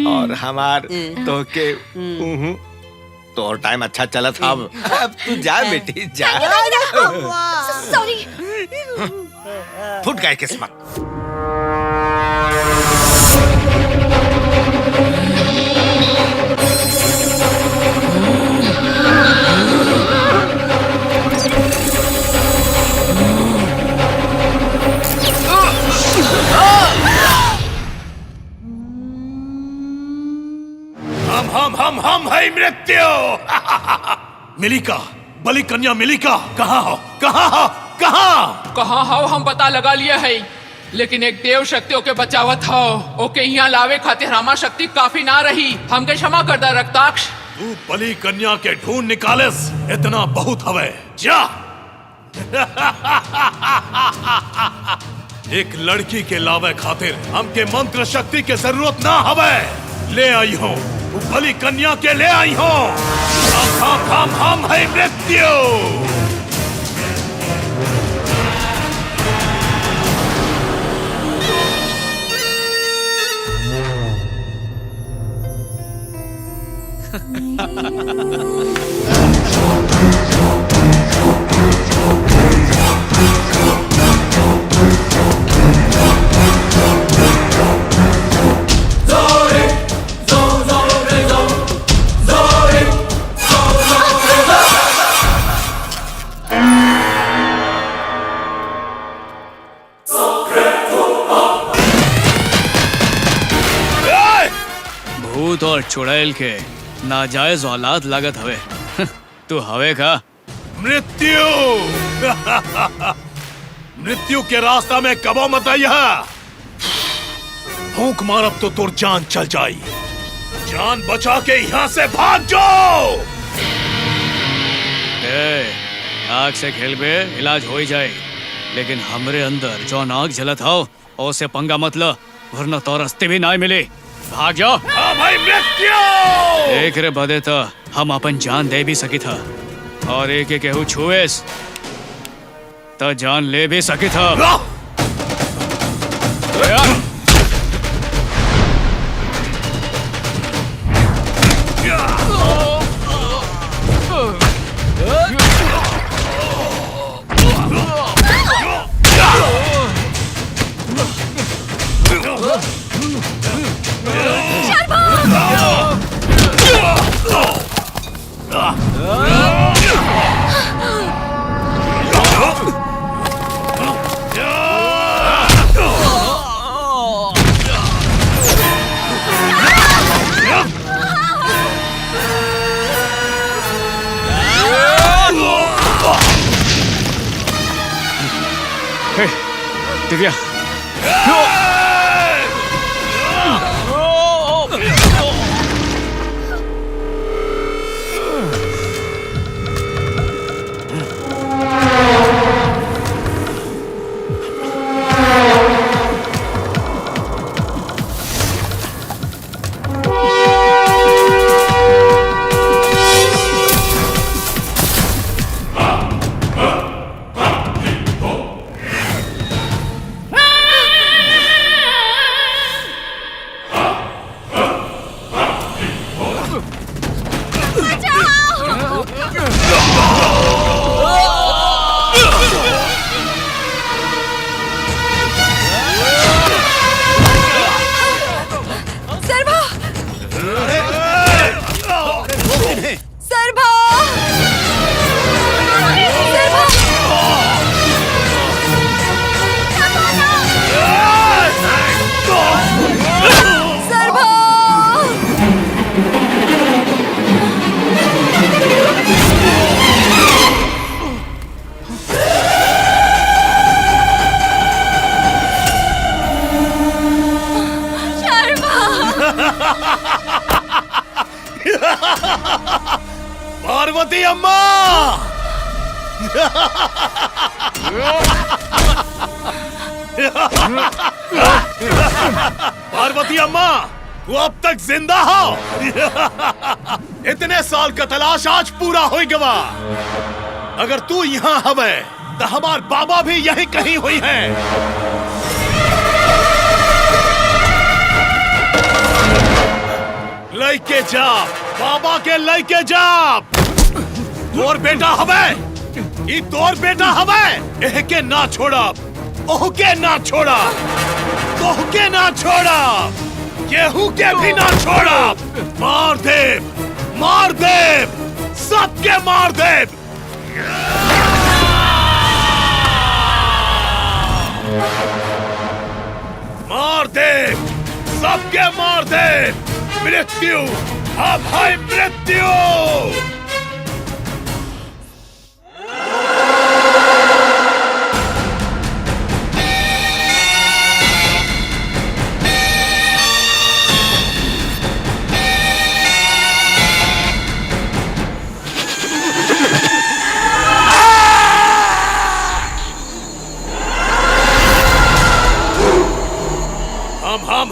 और हमार तो के तो टाइम अच्छा चला था। अब तू जा बेटी जा। सॉरी फुट गए किस्मत। हम है मृत्यु। मिलिका, बलि कन्या मिलिका, कहाँ हो? कहाँ हो? कहाँ हो हम पता लगा लिया है, लेकिन एक देव शक्ति ओके बचावत हो। ओके यहाँ लावे खातिर हमार शक्ति काफी ना रही। हमके क्षमा कर दा रक्ताक्ष। तू बलि कन्या के ढूंढ निकालेस इतना बहुत हवे। जा एक लड़की के लावे खातिर हमके मंत्र शक्ति के जरूरत ना हवे। ले आई हो बलि कन्या के, ले आई हो। हम है मृत्यु। भूत और चुड़ैल के नाजायज औलाद लागत हवे। तू हवे का मृत्यु। मृत्यु के रास्ता में कबो मत आइया। भूख मारब तो तुर जान चल जाई। जान बचा के यहाँ से भाग जाओ। आग से खेल पे इलाज हो ही जाए, लेकिन हमरे अंदर जो आग जलत हो उसे पंगा मत लो, वरना तो रास्ते भी ना मिले। भाग जाओ। हाँ भाई मृत्यु। एक रे बदे तो हम अपन जान दे भी सकी था, और एक एक केहू छुएस तो जान ले भी सकी था। दिव्या, सर्वा सर्वा सर्वा पार्वती अम्मा पार्वती अम्मा तू अब तक जिंदा हो। इतने साल का तलाश आज पूरा हो गवा। अगर तू यहाँ हवे तो हमार बाबा भी यही कहीं हुई है। लइके जा बाबा के लइके जा। तोर बेटा हवे ई तोर बेटा हवे। एह के ना छोड़ा ओह के ना छोड़ा तोह के ना छोड़ा केहू के भी ना छोड़ा। मार दे सबके मार दे। मार दे सबके मार दे। मृत्यु अब है मृत्यु।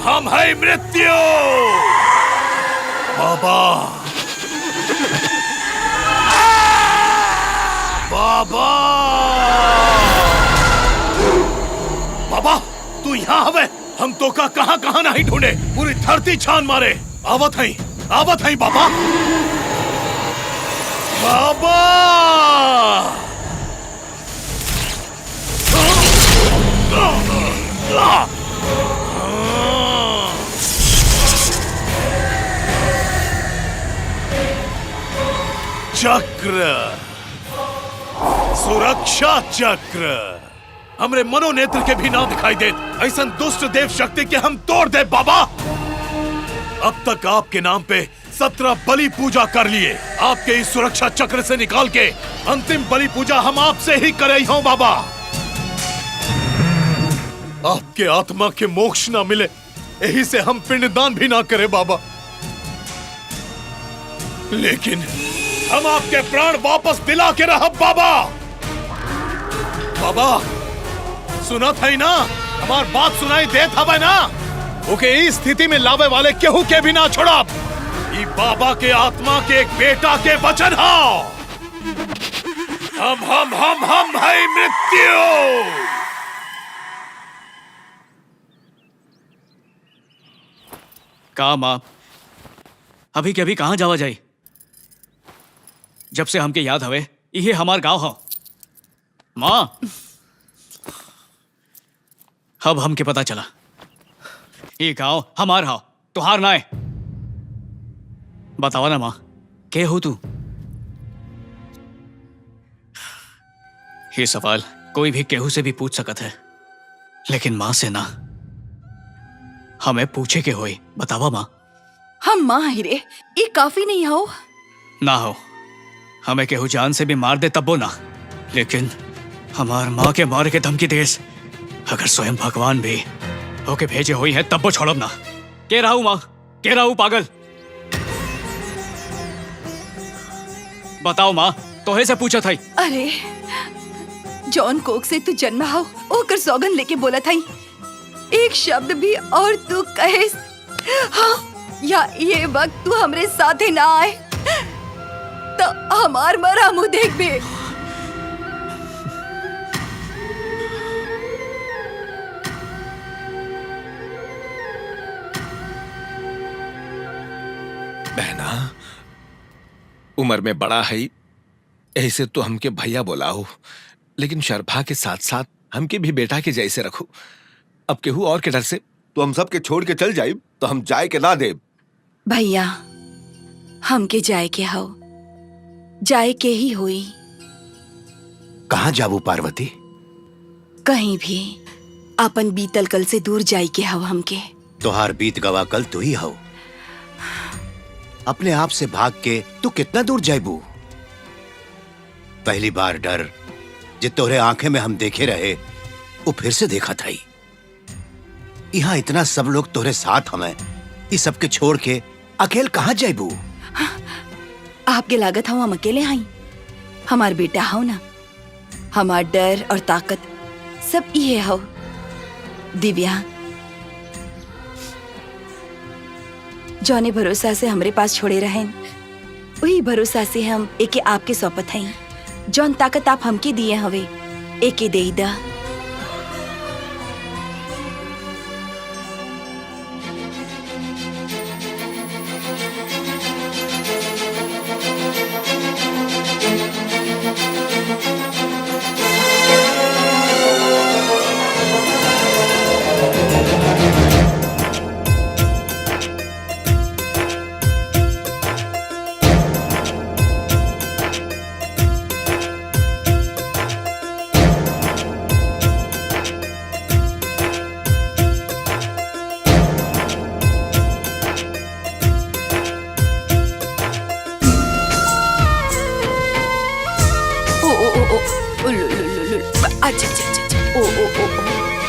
हम है मृत्यु। बाबा बाबा बाबा तू यहाँ हवे। हम तो का कहाँ कहाँ नहीं ढूंढे पूरी धरती छान मारे। आवत है बाबा बाबा। चक्र सुरक्षा चक्र हमरे मनोनेत्र के भी ना दिखाई दे। ऐसा दुष्ट देव शक्ति के हम तोड़ दे बाबा। अब तक आपके नाम पे 17 बलि पूजा कर लिए। आपके इस सुरक्षा चक्र से निकाल के अंतिम बलि पूजा हम आपसे ही करे हो बाबा। आपके आत्मा के मोक्ष ना मिले यही से हम पिंडदान भी ना करे बाबा। लेकिन हम आपके प्राण वापस दिला के रह बाबा। बाबा सुना था ही ना हमार बात सुनाई देत हवे ना। ओके इस स्थिति में लावे वाले केहू के भी ना छोड़ा। ई बाबा के आत्मा के एक बेटा के वचन हो। हम है मृत्यु। काम आप अभी के अभी कहाँ जावा जाई। जब से हमके याद हवे ये हमार गांव हो। माँ अब हमके पता चला ये गांव हमार हो तुहार ना है। बतावा ना माँ के हो तू। ये सवाल कोई भी केहू से भी पूछ सकत है लेकिन माँ से ना। हमें पूछे के होई बतावा माँ। हम माँ ही रे ये काफी नहीं हो। ना हो हमें केहू जान से भी मार दे तब्बो ना। लेकिन हमार माँ के मारे के धमकी देस अगर स्वयं भगवान भी होके भेजे हुई है तब्बो छोड़ब ना। के राहू माँ के राहू पागल। बताओ माँ तोहे से पूछा था। अरे जॉन कोक से तू जन्म हो ओकर सौगन लेके बोला था एक शब्द भी और तू कहे हाँ, या ये वक्त तू हमरे साथे ना आए तो हमार मरा मुंह देख बे। बहना उम्र में बड़ा है ऐसे तो हमके भैया बोलाओ, लेकिन शर्फा के साथ साथ हमके भी बेटा के जैसे रखो। अब केहू और के डर से तो हम सब के छोड़ के चल जाए तो हम जाए के ना दे। भैया हमके जाए के हो, जाए के ही हुई। कहाँ जाबू पार्वती? कहीं भी अपन बीतल कल से दूर जाए के हो हमके। तोहार बीत गवा कल तू ही हो। अपने आप से भाग के तू कितना दूर जाबू? पहली बार डर जो तोरे आंखें में हम देखे रहे वो फिर से देखा था। यहाँ इतना सब लोग तोरे साथ हमें, इस सब के छोड़ के अकेले कहाँ जाबू? आपके लागत हो हम अकेले आई? हमार बेटा हो ना, हमार डर और ताकत सब ये हो। दिव्या, जौने भरोसा से हमरे पास छोड़े रहें, वही भरोसा से हम एके आपके सौंपत हई। जौन ताकत आप हमके दिए हवे एके दे दा।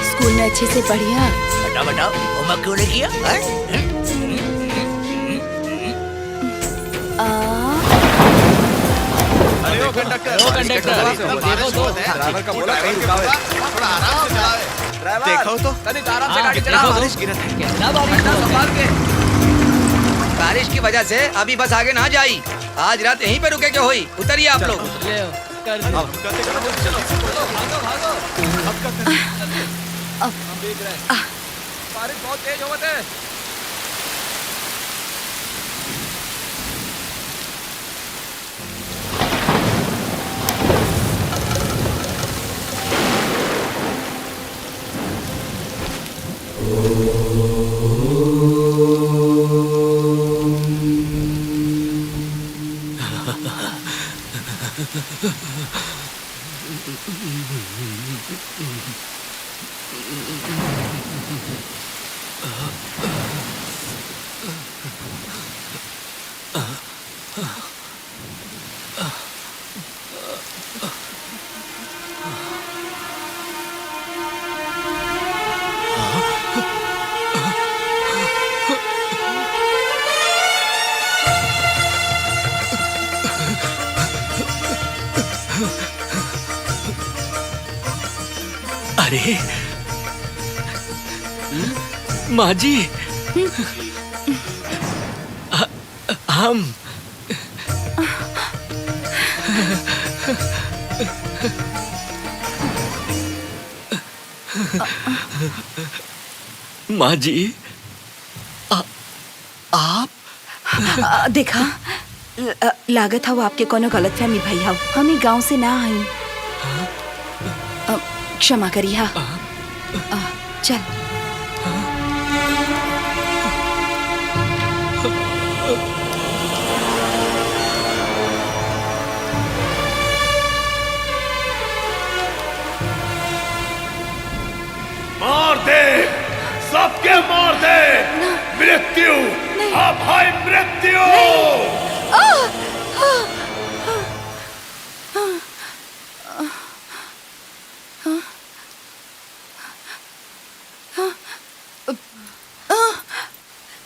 स्कूल में अच्छे से पढ़िया। बताओ बताओ, होमवर्क क्यों नहीं किया? अरे ओ कंडक्टर, ड्राइवर का बोला कहीं रुकावे, थोड़ा आराम से चलावे। देखो तो तनिक आराम से गाड़ी चलाओ। बारिश गिरत है। कितना बारिश था, संभाल के। बारिश की वजह से अभी बस आगे ना जाई। आज रात यहीं पे रुके के होई। उतरिए आप लोग। बारिश बहुत तेज होवत है। अरे माँ जी, हम माँ जी, आप देखा, लागत हो आपके कोनो गलतफहमी भई हो। हम ही गांव से ना आई। क्षमा करिए। चल। मार दे, सबके मार दे। मृत्यु, अब है मृत्यु।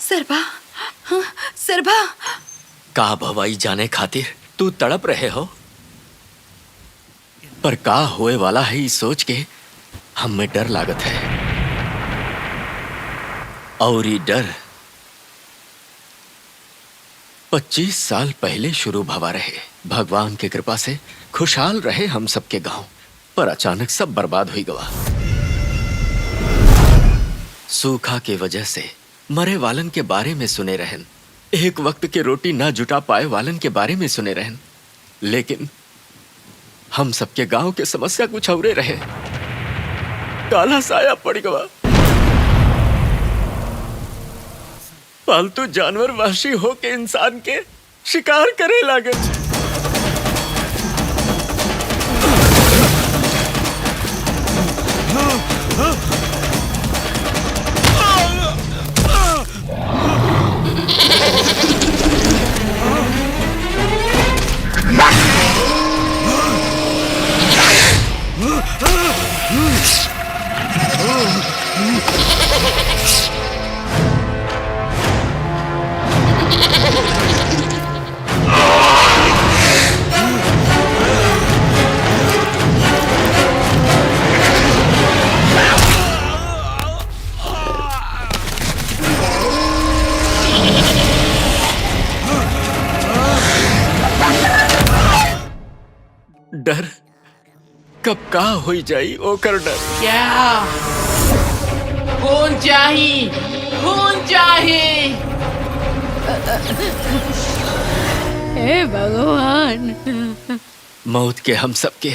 सरभा, सरभा, का भवाई जाने खातिर तू तड़प रहे हो, पर का होए वाला है ये सोच के हम में डर लागत है। और ये डर 25 साल पहले शुरू भवा रहे। भगवान की कृपा से खुशहाल रहे हम सबके गांव, पर अचानक सब बर्बाद हुई गवा। सूखा के वजह से मरे वालन के बारे में सुने रहन, एक वक्त के रोटी ना जुटा पाए वालन के बारे में सुने रहन, लेकिन हम सबके गांव के समस्या कुछ औरे रहे। काला साया पड़ गवा। पालतू जानवर वहशी हो के इंसान के शिकार करे लागे। डर कब का हो जाई ओकर डर। क्या खून चाहिए, खून चाहिए। हे भगवान। मौत के हम सबके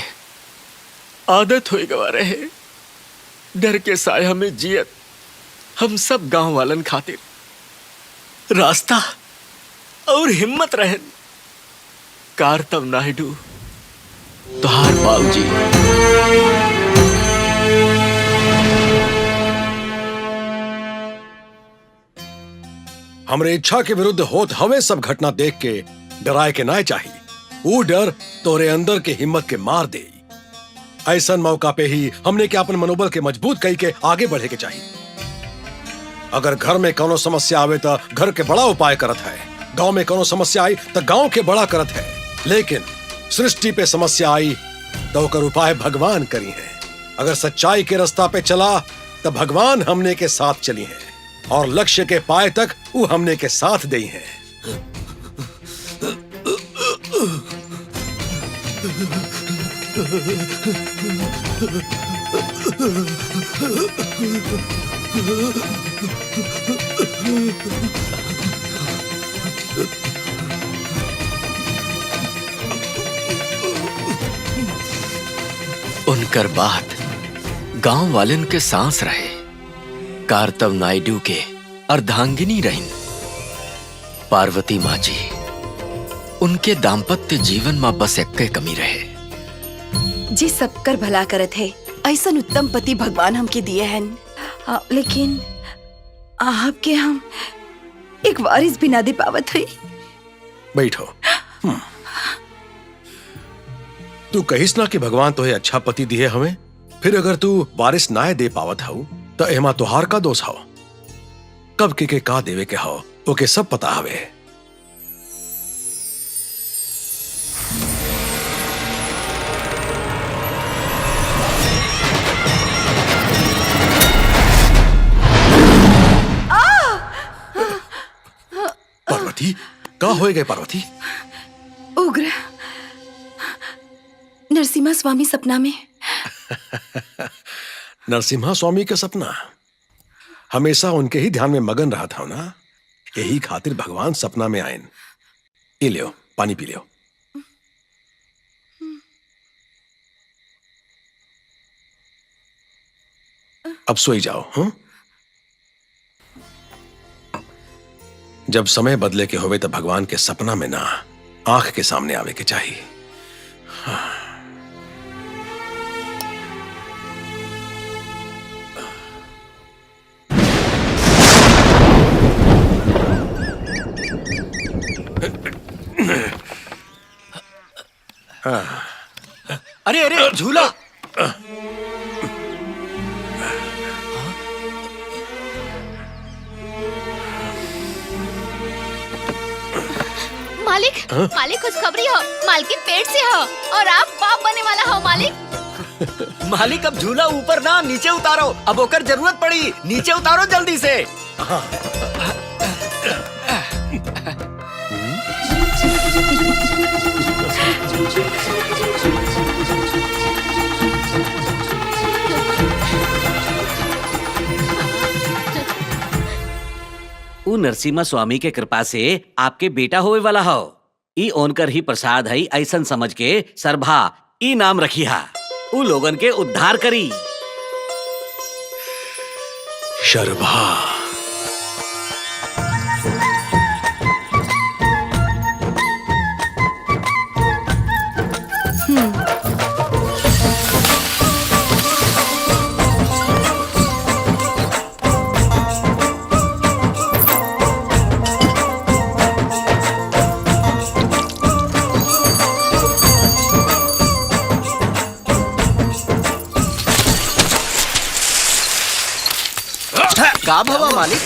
आदत हो गवा रहे। डर के साया में जियत हम सब गांव वालन खातिर रास्ता और हिम्मत रहे। कार्तव नायडू तुहार बाबूजी। हमरे इच्छा के विरुद्ध होत हवे सब घटना देख के डराए के ना चाहिए। वो डर तोरे अंदर के हिम्मत के मार दे। ऐसा मौका पे ही हमने के अपन मनोबल के मजबूत कई के आगे बढ़े के चाहिए। अगर घर में कोनो समस्या आवे तो घर के बड़ा उपाय करत है। गांव में कोनो समस्या आई तो गांव के बड़ा करत है। लेकिन सृष्टि पे समस्या आई तो ओकर उपाय भगवान करी है। अगर सच्चाई के रास्ता पे चला तो भगवान हमने के साथ चली है और लक्ष्य के पाए तक वो हमने के साथ दई है। उनकर बात गांव वालन के सांस रहे। कार्तव नायडू के अर्धांगिनी रहीन पार्वती माँ जी। उनके दाम्पत्य जीवन में बस एक कमी रहे। जी सबकर भला करत है। ऐसा उत्तम पति भगवान हमके दिए हैं। लेकिन आपके हम एक वारिस भी ना दे पावत है। बैठो। तू कहिस ना कि भगवान तुहे अच्छा पति दिए हमें। फिर अगर तू वारिस ना दे पावत हो तो एमा तुहार का दोष हो। कब के का देवे के हो ओके सब पता हवे। पार्वती का हो गए पार्वती? उग्र नरसिम्हा स्वामी सपना में। नरसिम्हा स्वामी का सपना हमेशा उनके ही ध्यान में मगन रहा था ना। यही खातिर भगवान सपना में आए। ये लियो पानी पी लियो। अब सोई जाओ। हाँ? जब समय बदले के होवे तो भगवान के सपना में ना आंख के सामने आवे के चाहिए। हाँ। अरे अरे झूला। मालिक मालिक खुशखबरी हो। मालकिन पेट से हो और आप बाप बने वाला हो मालिक। मालिक अब झूला ऊपर ना नीचे उतारो। अब ओकर जरूरत पड़ी। नीचे उतारो जल्दी से। उ नरसिम्हा स्वामी के कृपा से आपके बेटा होवे वाला हो। ई ओनकर ही प्रसाद है। ऐसन समझ के सरभा ई नाम रखिया, उ लोगन के उद्धार करी। शर्भा। का भवा मालिक?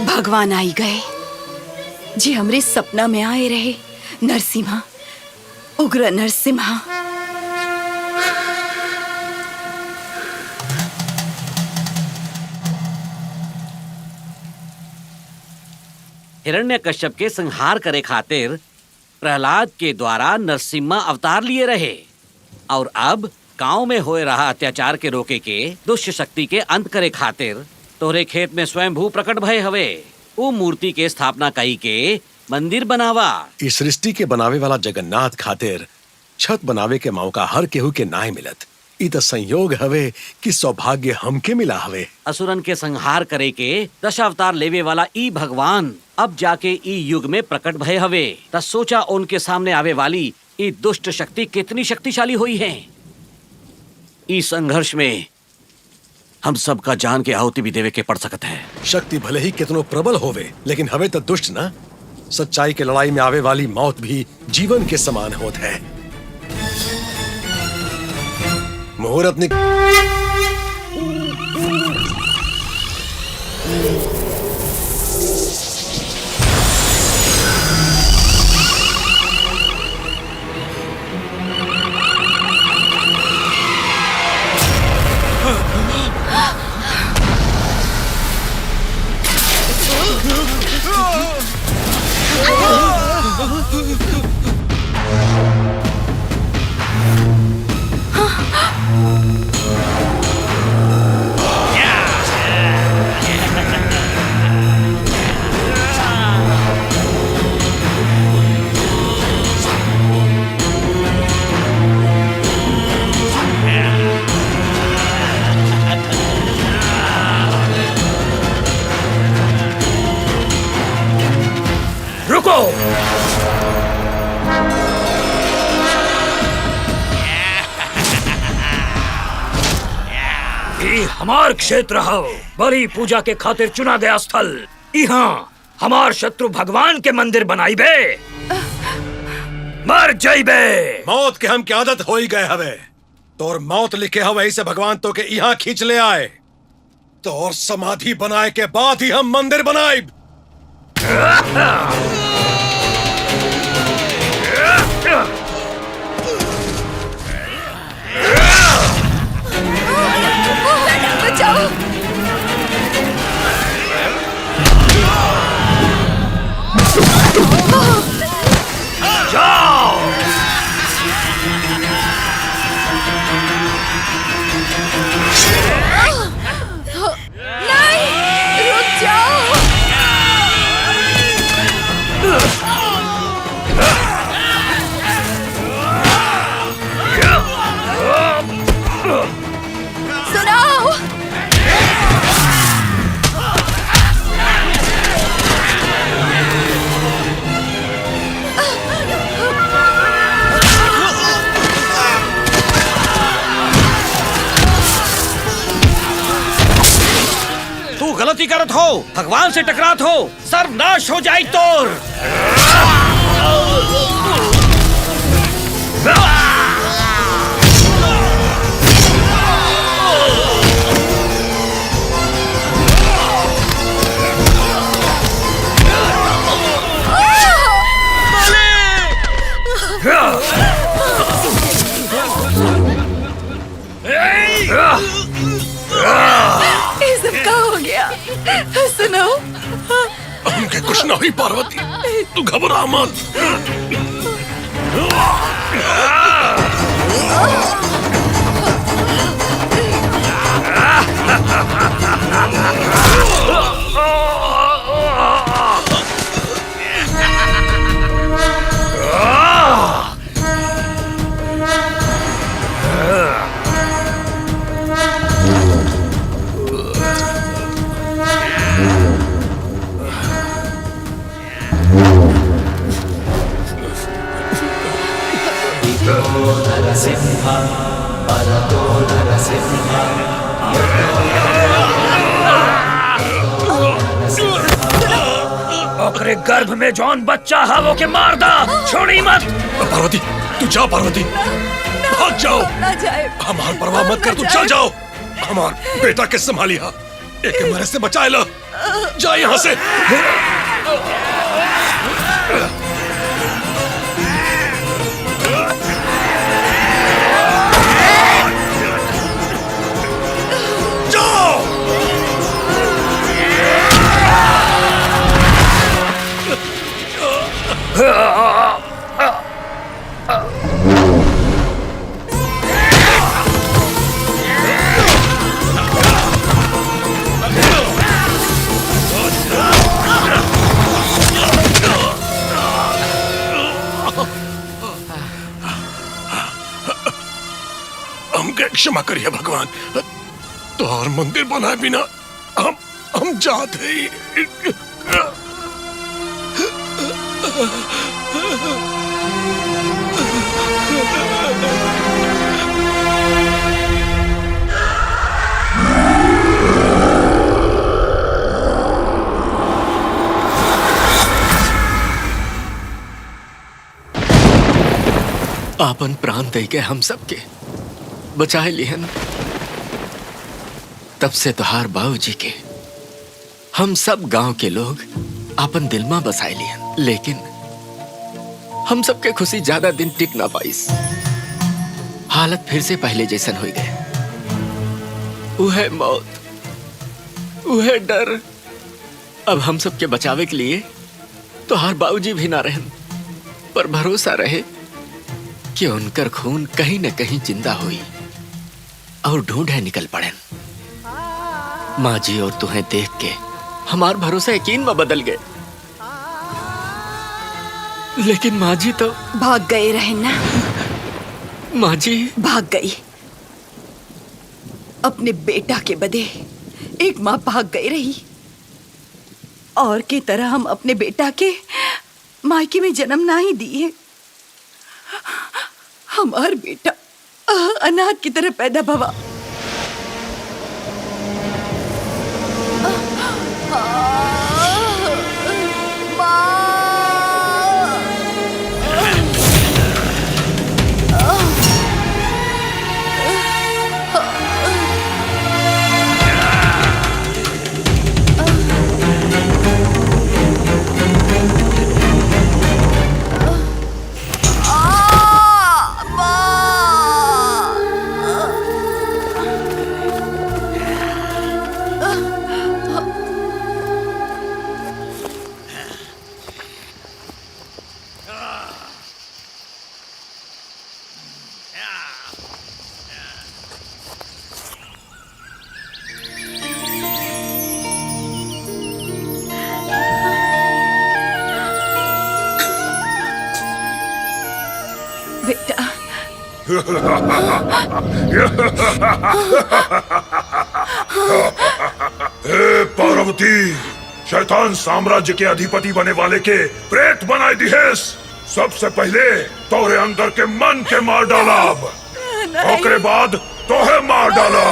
भगवान आई गए जी हमरे सपना में आए रहे। नरसिम्हा, उग्र नरसिम्हा। हिरण्यकश्यप के संहार करे खातिर प्रहलाद के द्वारा नरसिम्हा अवतार लिए रहे और अब गांव में होए रहा अत्याचार के रोके के दुष्ट शक्ति के अंत करे खातिर तोहरे खेत में स्वयंभू प्रकट भय हवे। वो मूर्ति के स्थापना कई के मंदिर बनावा। इस सृष्टि के बनावे वाला जगन्नाथ खातिर छत बनावे के मौका हर केहू के नाय मिलत। इ त संयोग हवे कि सौभाग्य हमके मिला हवे। असुरन के संहार करे के दशावतार लेवे वाला ई भगवान अब जाके ई युग में प्रकट भय हवे। त सोचा उनके सामने आवे वाली ई दुष्ट शक्ति कितनी शक्तिशाली हुई है। इस संघर्ष में हम सबका जान के आहुति भी देवे के पड़ सकत है। शक्ति भले ही कितनो प्रबल होवे, लेकिन हवे तो दुष्ट ना। सच्चाई के लड़ाई में आवे वाली मौत भी जीवन के समान होत है। मुहूर्त हमार क्षेत्र हो, बड़ी पूजा के खातिर चुना गया स्थल। यहाँ हमार शत्रु भगवान के मंदिर बनाई बे, मर जाइबे। मौत के हम की आदत हो ही गए हवे। तोर मौत लिखे हवे इसे भगवान तो के यहाँ खींच ले आए। तोर समाधि बनाए के बाद ही हम मंदिर बनाए। बचाओ। जाओ। नहीं, रुक जाओ। गलती करत हो, भगवान से टकरात हो, सर्वनाश हो जाए तोर। ये सब क्या हो गया? सुनो, हमके कुछ ना हुई पार्वती, तू घबरा मत। ओकरे गर्भ में जौन बच्चा है वो के मार दा, छोड़ी मत। पार्वती तू जा, पार्वती भाग जाओ। ना जाए। हमार परवाह मत कर, तू चल जाओ। हमार बेटा के संभालिया, एक मरे से बचाए ला। जा यहाँ से। हमके क्षमा करिए भगवान, तो और मंदिर बनाए बिना हम जाते ही। आपन प्राण दे के हम सबके बचाए लिहन, तब से तोहार बाबूजी के हम सब गांव के लोग आपन दिल में बसाए लिहन, लेकिन हम सबके खुशी ज्यादा दिन टिक ना पाइस। हालत फिर से पहले जैसन हो गए। उहे मौत, उहे डर। अब हम सबके बचावे के लिए तोहार बाबूजी भी ना रहन, पर भरोसा रहे कि उनकर खून कहीं न कहीं जिंदा हुई और ढूंढे निकल पड़े। माँ जी और तुम्हें देख के हमार भरोसा यकीन में बदल गए, लेकिन माँ जी तो भाग गए रहे ना। माँ जी भाग गई, अपने बेटा के बदे एक माँ भाग गई रही। और की तरह हम अपने बेटा के मायके में जन्म ना ही दिए। हमार बेटा अनाथ की तरह पैदा भवा। हे पार्वती, शैतान साम्राज्य के अधिपति बने वाले के प्रेत बनाए दिहेस। सबसे पहले तोरे अंदर के मन के मार डाला, ओकरे बाद तोहे मार डाला।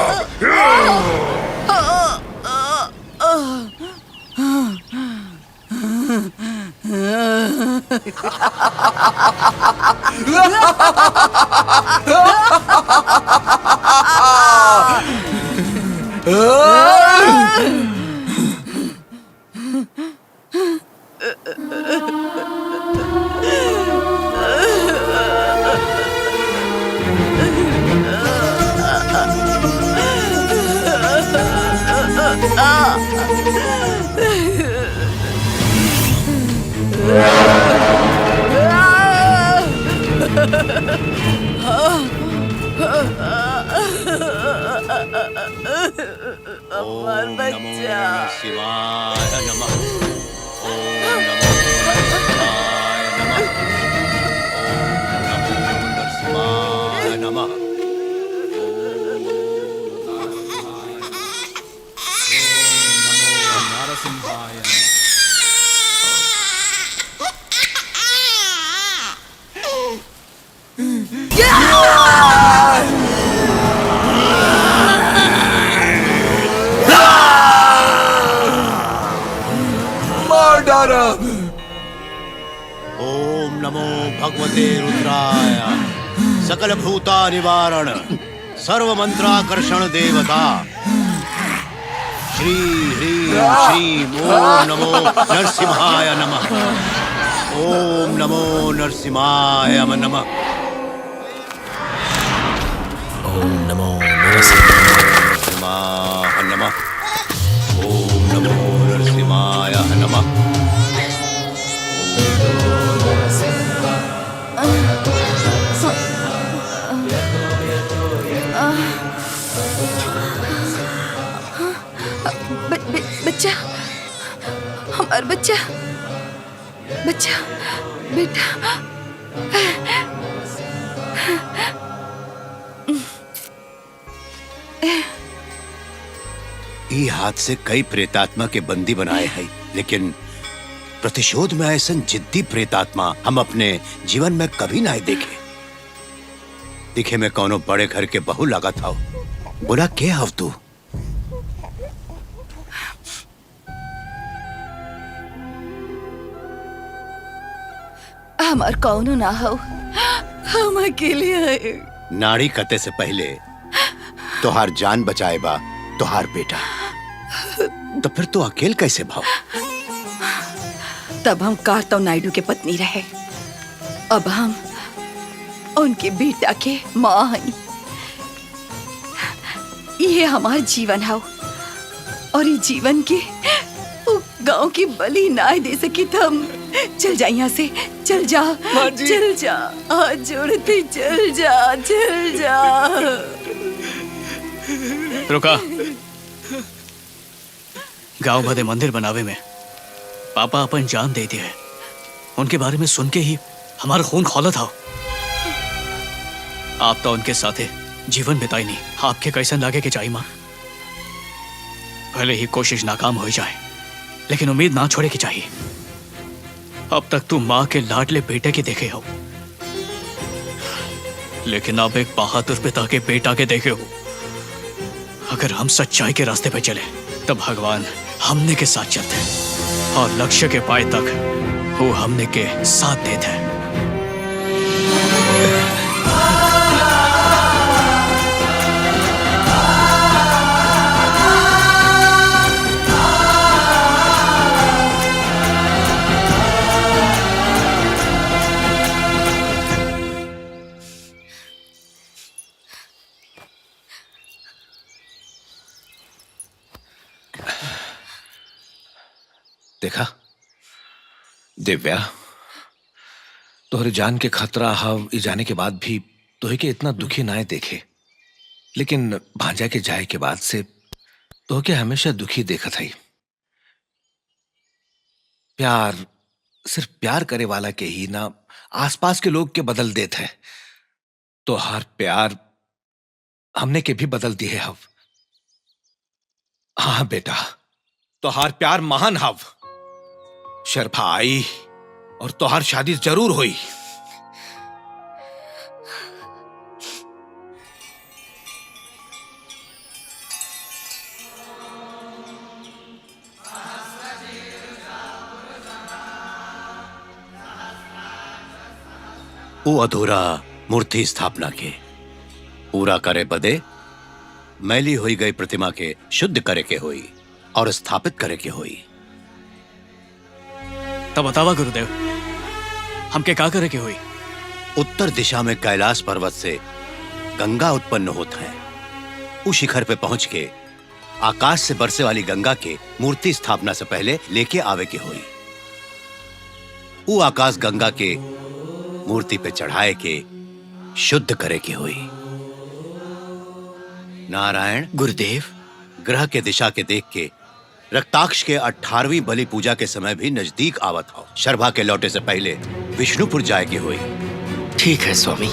हमार बच्चा। शिवाय नमः। ओम नमो नरसिंहाय नमः। मार डाला। ओम नमो भगवते रुद्राय सकल भूता निवारण सर्व मंत्राकर्षण देवता श्री ह्रीं श्रीं ओम नमो नरसिंहाय नमः। ओम नमो नरसिंहाय नमः। ओम नमो नरसिंहाय नमः। ओम नमो नरसिंहाय नमः। बच्चा, हमार बच्चा, बच्चा, बेटा। ई हाथ से कई प्रेतात्मा के बंदी बनाए हैं, लेकिन प्रतिशोध में ऐसा जिद्दी प्रेतात्मा हम अपने जीवन में कभी नहीं देखे। दिखे में कौनो बड़े घर के बहू लगा था। बोला के हव तू? हमार कौनो ना हो, हम अकेले हैं। नाड़ी कते से पहले तोहार जान बचाए बा तोहार बेटा, तो फिर तू अकेल कैसे भाव? तब हम कार्तव नायडू के पत्नी रहे, अब हम उनके बेटा के माँ हैं। ये हमार जीवन है और ये जीवन के गांव की बलि ना दे सकी। हम चल जा यहाँ से, चल जा, चल जा, हाथ जोड़ते चल जा, चल जा। रुका। गांव भदे मंदिर बनावे में पापा अपन जान दे दिए। उनके बारे में सुन के ही हमारा खून खौला था। आप तो उनके साथे जीवन बिताई नहीं, आपके कैसे लागे के चाहिए माँ? भले ही कोशिश नाकाम हो जाए, लेकिन उम्मीद ना छोड़े की चाहिए। अब तक तू माँ के लाडले बेटे के देखे हो, लेकिन अब एक बहादुर पिता के बेटा के देखे हो। अगर हम सच्चाई के रास्ते पे चले, तब भगवान हमने के साथ चलते हैं और लक्ष्य के पाए तक वो हमने के साथ देते हैं। देखा दिव्या, तोहरे जान के खतरा हव ई जाने के बाद भी तोहे के इतना दुखी ना देखे, लेकिन भांजा के जाए के बाद से तोह के हमेशा दुखी देखा था। प्यार सिर्फ प्यार करे वाला के ही ना, आसपास के लोग के बदल देते हैं। तो हर प्यार हमने के भी बदल दिए हव। हाँ बेटा, तो हर प्यार महान हव। शर्फा आई और तोहार शादी जरूर हुई। वो अधूरा मूर्ति स्थापना के पूरा करे बदे मैली हुई गई प्रतिमा के शुद्ध करे के हुई और स्थापित करे के हुई। तब बतावा गुरुदेव, हमके का करे के हुई? उत्तर दिशा में कैलाश पर्वत से गंगा उत्पन्न होता है। उस शिखर पे पहुंच के आकाश से बरसे वाली गंगा के मूर्ति स्थापना से पहले लेके आवे के हुई। वो आकाश गंगा के मूर्ति पे चढ़ाए के शुद्ध करे के हुई। नारायण गुरुदेव, ग्रह के दिशा के देख के रक्ताक्ष के 18वीं बलि पूजा के समय भी नजदीक आवत हो। शर्भा के लौटे से पहले विष्णुपुर जाए के हुई। ठीक है स्वामी।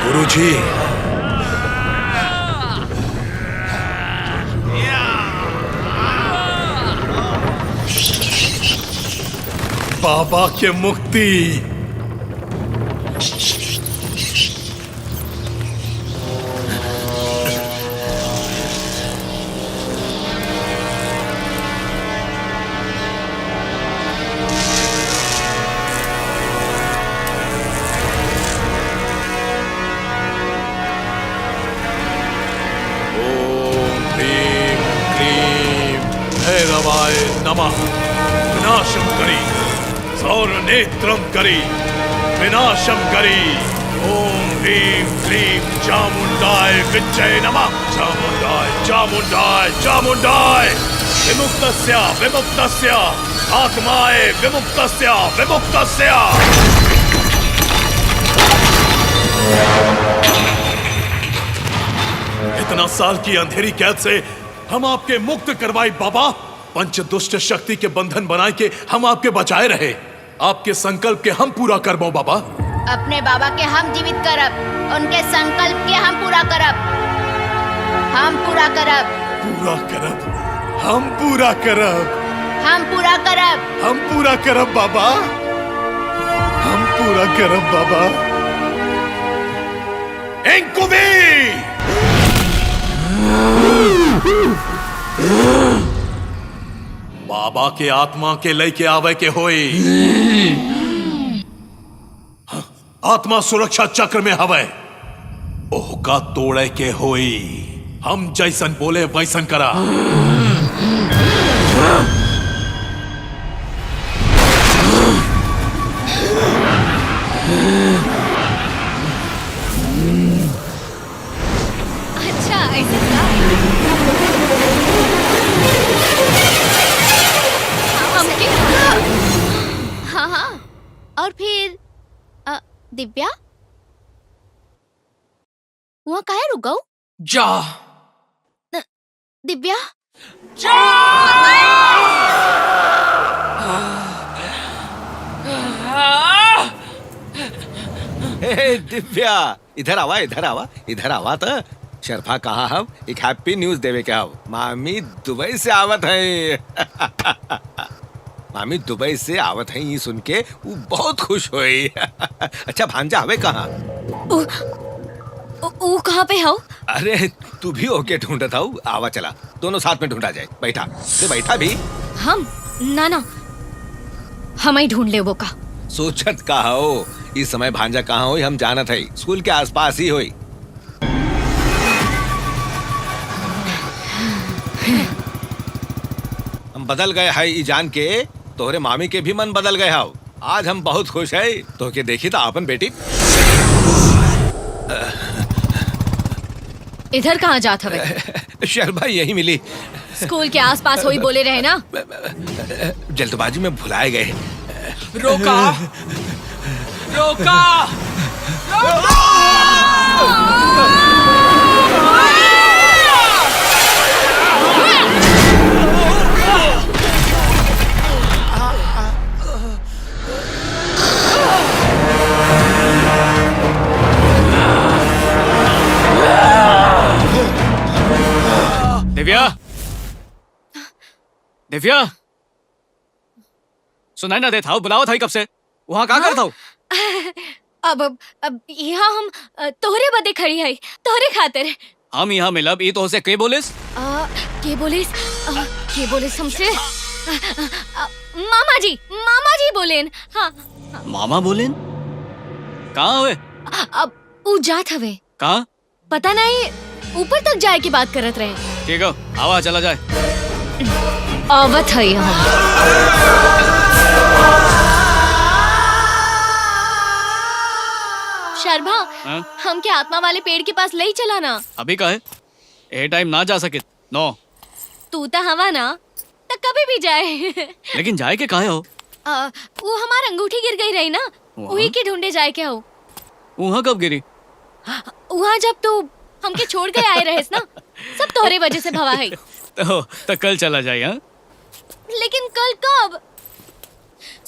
गुरुजी, बाबा के मुक्ति। भैरवाय नमः। विनाशम करी, सौर नेत्रम करी, विनाशम करी। ओम ह्रीं क्लीं चामुंडाय विच्चय नमः। चामुंडाय चामुंडाय चामुंडाय। विमुक्तस्य विमुक्तस्य आत्माय विमुक्तस्य विमुक्तस्य। इतना साल की अंधेरी कैद से हम आपके मुक्त करवाई बाबा। पंच दुष्ट शक्ति के बंधन बनाए के हम आपके बचाए रहे। आपके संकल्प के हम पूरा करबो बाबा। अपने बाबा के हम जीवित करब, उनके संकल्प के हम पूरा करब। हम पूरा करब। पूरा करब, हम पूरा करब। हम पूरा करब। हम पूरा करब बाबा। हम पूरा करब बाबा। इंकुबी बाबा के आत्मा के लय के आवे के होई। आत्मा सुरक्षा चक्र में हवे, ओहका तोड़े के होई। हम जैसन बोले वैसन करा। अच्छा ऐसे का? हमके हाँ हाँ। और फिर दिव्या वहाँ काहे रुक गऊ? जा दिव्या हे दिव्या, इधर आवा इधर आवा इधर आवा। तो शर्फा कहा हम एक हैप्पी न्यूज देवे के हम। मामी दुबई से आवत है। मामी दुबई से आवत है, ये सुन के वो बहुत खुश हुई। अच्छा भांजा हवे कहाँ? वो कहाँ पे हो? अरे तू भी ओके ढूंढता हूँ। आवा चला, दोनों साथ में ढूंढा जाए। बैठा से बैठा भी। हम ना हम ही ढूंढ ले वो का। सोचत कहा हो इस समय भांजा कहाँ हो हम जानत है। स्कूल के आसपास ही होई। हम बदल गए है ई जान के, तोहरे मामी के भी मन बदल गए हाउ। आज हम बहुत खुश है। तो के देखी था अपन बेटी। इधर कहाँ जात हवे? शर्मा यही मिली। स्कूल के आसपास होई बोले रहे ना। जल्दबाजी में भुलाए गए। रोका रोका रोका। दिव्या, दिव्या, सुनाई ना देता हूँ। बुलाओ था कब से? वहाँ क्या करता हूँ? अब यहाँ हम तोहरे बदे खड़ी है, तोहरे खातिर। हम यहाँ मिलब ई तो से के बोलिस? के बोलिस हमसे? मामा जी बोलेन। हाँ मामा बोलेन? कहाँ हुए? अब ऊ जात हवे। कहाँ? पता नहीं, ऊपर तक जाए की बात करत रहे। ठीक हो, आवा चला जाए। आवत है यहाँ। शर्मा, हमके आत्मा वाले पेड़ के पास ले ही चला ना। अभी का है? ए टाइम ना जा सके। नो। तू तो हवा ना, तो कभी भी जाए। लेकिन जाए के काहे हो? वो हमार अंगूठी गिर गई रही ना, वही के ढूंढे जाए के हो। वहाँ कब गिरी? वहाँ जब तू हमके छोड़ के आए रहेस ना, सब तोहरे वजह से भवा है। तो कल चला जाए। हाँ? लेकिन कल कब?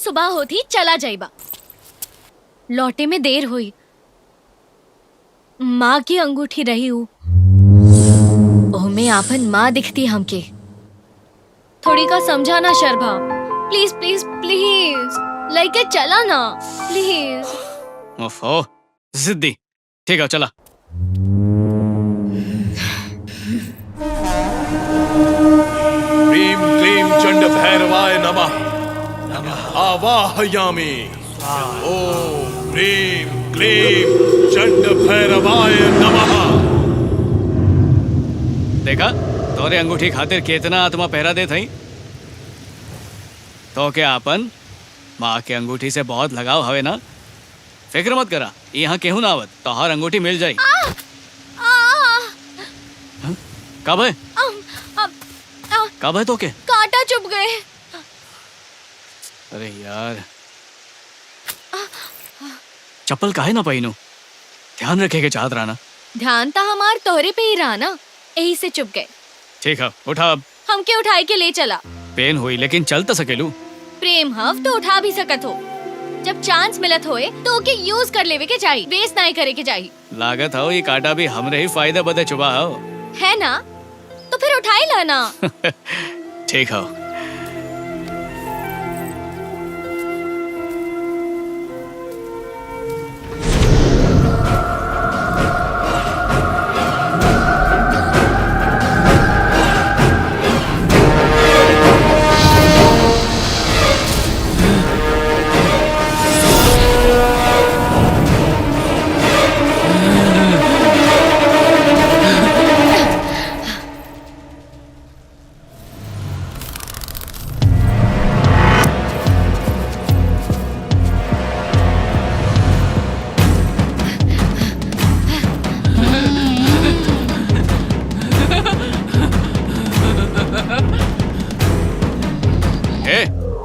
सुबह होती चला जाइबा। लौटे में देर हुई। माँ की अंगूठी रही हूँ, ओहमे आपन माँ दिखती हमके। थोड़ी का समझाना शर्मा, प्लीज प्लीज प्लीज लेके चला ना प्लीज। ओफो, जिद्दी। ठीक है चला। ह्रीं क्लीं चंड भैरवाय नमः। आवाहयामि। ओम ह्रीं क्लीं चंड भैरवाय नमः। देखा तोरे अंगूठी खातिर कितना आत्मा पहरा दे थई। तो क्या अपन माँ के अंगूठी से बहुत लगाव हवे ना? फिक्र मत करा, यहाँ केहू ना आवत, तो हर अंगूठी मिल जाई। कब है? कब है तो के? कांटा चुभ गए। अरे यार, चप्पल काहे ना पहनू? ध्यान रखे के चाहत रहा ना। ध्यान तो हमार तोहरे पे ही रहा ना, यही से चुप गए। ठीक है, उठा अब। हमके उठाई के ले चला। पेन हुई लेकिन चल तो सकेलू। प्रेम हव तो उठा भी सकत हो। जब चांस मिलत होए तो ओके यूज कर लेवे के चाहिए, वेस्ट नहीं करे के चाहिए। लागत हो ये कांटा भी हमरे ही फायदे बदे चुबा हो। है ना? तो फिर उठाई ला ना। ठीक हो।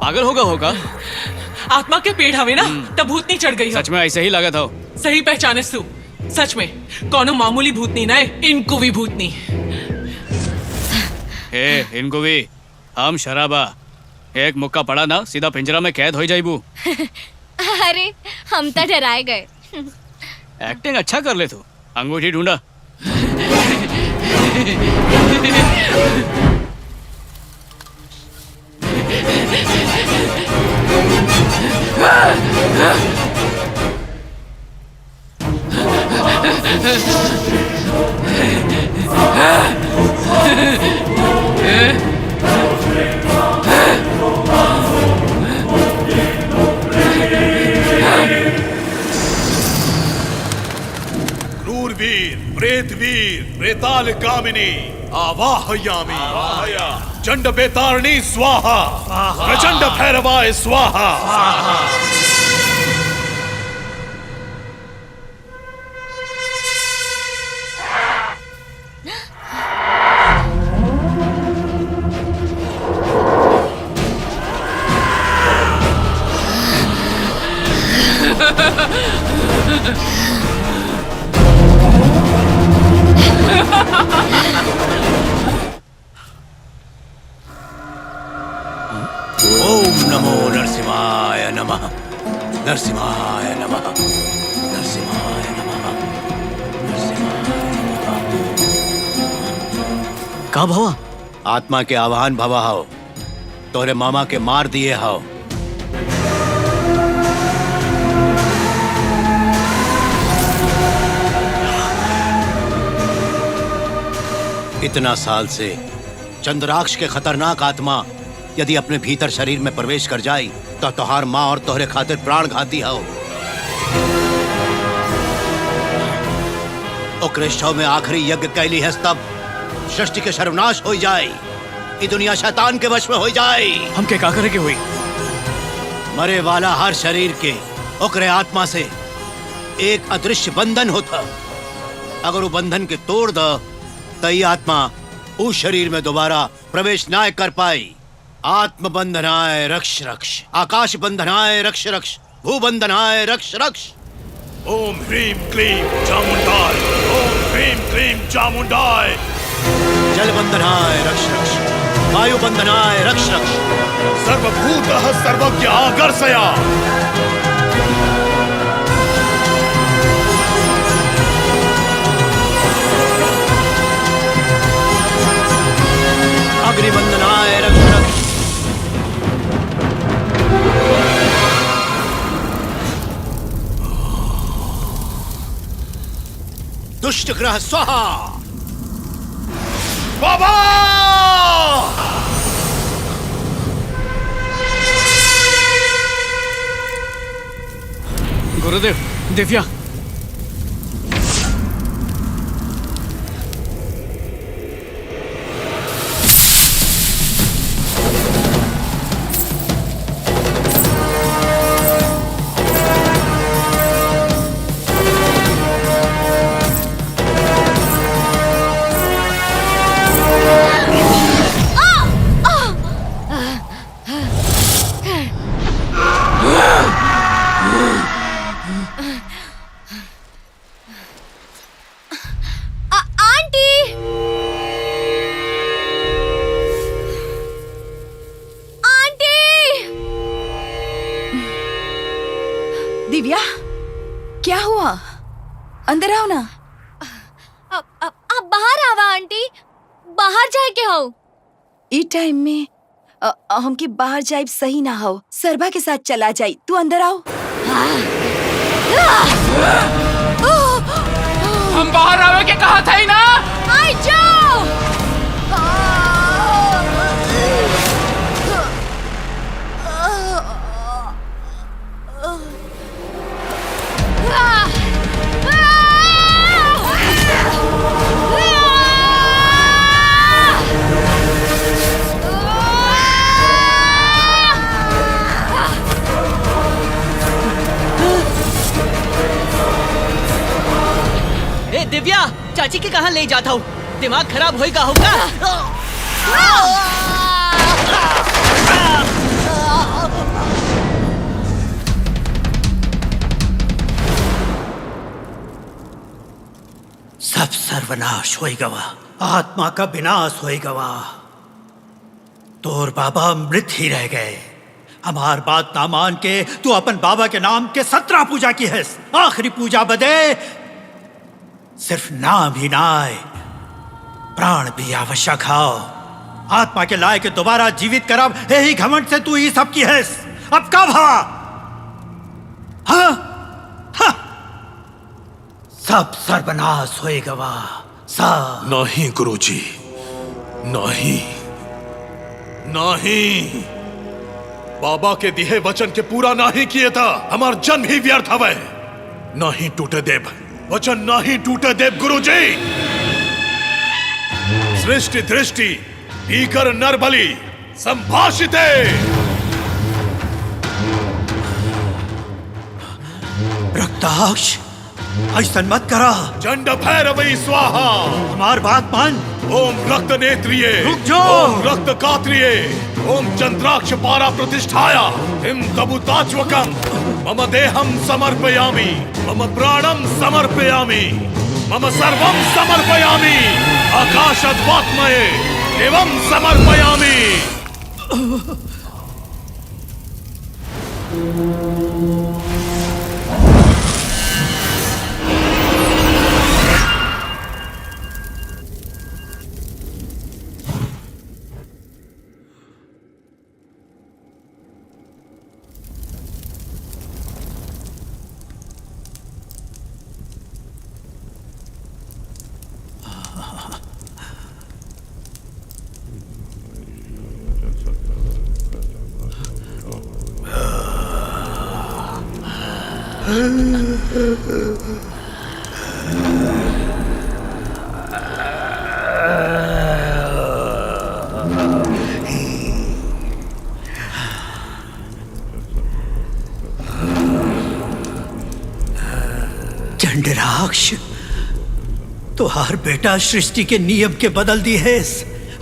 पागल होगा आत्मा के पेड़ हवे ना, तब भूतनी चढ़ गई। सच में ऐसे ही लगा था। सही पहचाने तू। सच में कौनो मामूली भूतनी ना है, इनको भी भूतनी। इनको भी हम शराबा एक मुक्का पड़ा ना, सीधा पिंजरा में कैद हो जाइबू। अरे हम तो डराए गए। एक्टिंग अच्छा कर ले तू। अंगूठी ढूंढा। क्रूरवीर, प्रेतवीर, प्रेताल कामिनी आवाहयामि। चंड बेतारणी स्वाहा, प्रचंड भैरवाय स्वाहा। ओम नमो नरसिंहाय नमः। नरसिंहाय नमः। नरसिंहाय नमः। का भवा? आत्मा के आवाहन भवा हो। तोरे मामा के मार दिए हो। इतना साल से चंद्राक्ष के खतरनाक आत्मा यदि अपने भीतर शरीर में प्रवेश कर जाए तो तोहार माँ और तोहरे खातिर प्राण घाती हो। ओकरे शव में आखिरी यज्ञ कैली है, तब सृष्टि के सर्वनाश हो जाए, ये दुनिया शैतान के वश में हो जाए। हम के का करे के हुई? मरे वाला हर शरीर के ओकरे आत्मा से एक अदृश्य बंधन होता। अगर वो बंधन के तोड़ दो तो ये आत्मा उस शरीर में दोबारा प्रवेश ना कर पाई। आत्म बंधनाय रक्ष रक्ष, आकाश बंधनाय रक्ष रक्ष, भू बंधनाय रक्ष रक्ष। ओम ह्रीम क्लीम चामुंडाय, ओम ह्रीम क्लीम चामुंडाय। जल बंधनाय रक्ष रक्ष, वायु बंधनाय रक्ष रक्ष, सर्वभूतः सर्वज्ञ आगर्षया। अग्निबंधनाय रक्ष रक्ष। दुष्ट ग्रह स्वाहा। बाबा! गुरुदेव, दिव्या। दिव्या, क्या हुआ? अंदर आओ ना। आप बाहर आवा आंटी, बाहर जाए के हो। ई टाइम में हमके बाहर जाए सही ना हो। सरबा के साथ चला जाए, तू अंदर आओ। हम बाहर आवे के कहा था ही ना। आई जाओ। दिव्या, चाची के कहाँ ले जाता हूँ? दिमाग खराब होएगा होगा। सब सर्वनाश होएगा, आत्मा का विनाश होएगा। तोर बाबा मृत ही रह गए। हमार बात ना मान के तू अपन बाबा के नाम के 17 पूजा की है। आखिरी पूजा बदे सिर्फ नाम ही ना आए, प्राण भी आवश्यक हो। आत्मा के लाए के दोबारा जीवित करब, यही घमंड से तू ही सब की है। अब कब हा? सब सर्वनाश होएगा। सब नहीं गुरुजी, नहीं नहीं, बाबा के दिए वचन के पूरा नहीं किए था, हमार जन्म ही व्यर्थ हवे। नहीं टूटे देव वचन, नहीं टूटे देव गुरुजी। सृष्टि दृष्टि भीकर नर बलि संभाषिते। रक्ताक्ष, ऐसा मत करा। चंड भैरवी स्वाहा। हमार बात मान। ओम रक्त नेत्रिये, रुक जाओ। ओम रक्त कात्रिये, ओम चंद्राक्ष पारा प्रतिष्ठाया, हिम तबुताच्वकम, मम देहम समर्पयामि, मम प्राणम समर्पयामि, मम सर्वम समर्पयामि, आकाशद्वात्मये एवं समर्पयामि। चंडराक्ष, तुहार बेटा सृष्टि के नियम के बदल दी है,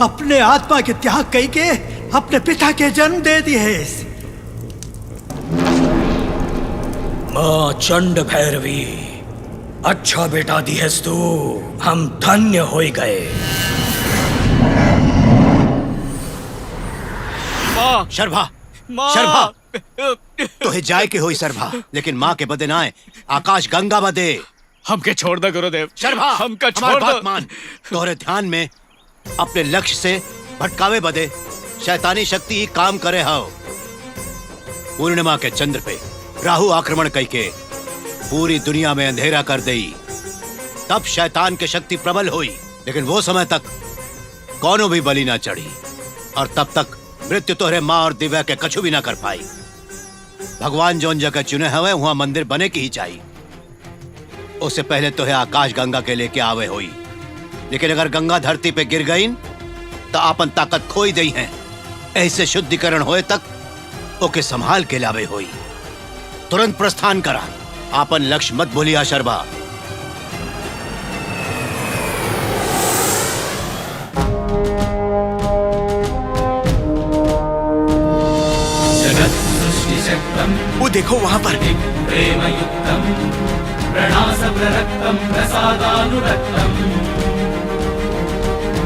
अपने आत्मा के त्याग कई के अपने पिता के जन्म दे दी है। माँ चंड भैरवी, अच्छा बेटा दी है तू, हम धन्य हो गए। शर्भा, शर्भा, तो जाए के होई शर्भा, लेकिन माँ के बदे ना आए, आकाश गंगा बदे। हमके छोड़ दो गुरुदेव। शर्भा, हमका छोड़ हमारी दो। बात मान। तोहरे ध्यान में अपने लक्ष्य से भटकावे बदे शैतानी शक्ति ही काम करे हाओ। पूर्णिमा के चंद्र पे राहु आक्रमण कई के पूरी दुनिया में अंधेरा कर देई, तब शैतान की शक्ति प्रबल हुई, लेकिन वो समय तक कौनो भी बलि ना चढ़ी, और तब तक मृत्यु तोहरे माँ और दिव्या के कछु भी ना कर पाई। भगवान जोन जगह चुने हवे वहां मंदिर बने की ही चाहिए। उससे पहले तोहे आकाश गंगा के लेके आवे हुई, लेकिन अगर गंगा धरती पे गिर गई तो आपन ताकत खोई दई है। ऐसे शुद्धिकरण होए तक ओके संभाल के लावे हुई। तुरंत प्रस्थान करा, आपन लक्ष्य मत भूलिया शर्मा। वो देखो वहां पर। प्रेमयुक्तम् प्रणासप्ररक्तम् प्रसादानुरक्तम्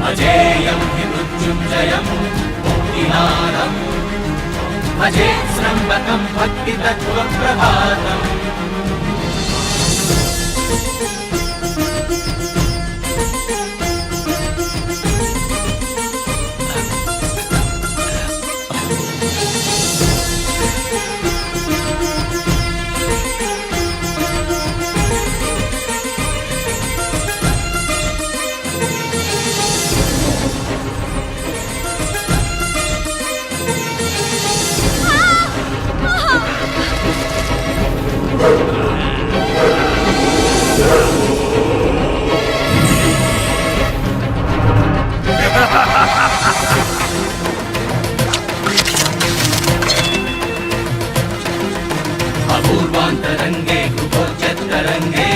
अजेयम् हि मृत्युञ्जयम् मुक्तिनादम् भजेत्स्रम्बकम् भक्तितत्त्वप्रभातम्। अपूर्वान्तरङ्गे कुपोज्जत्तरङ्गे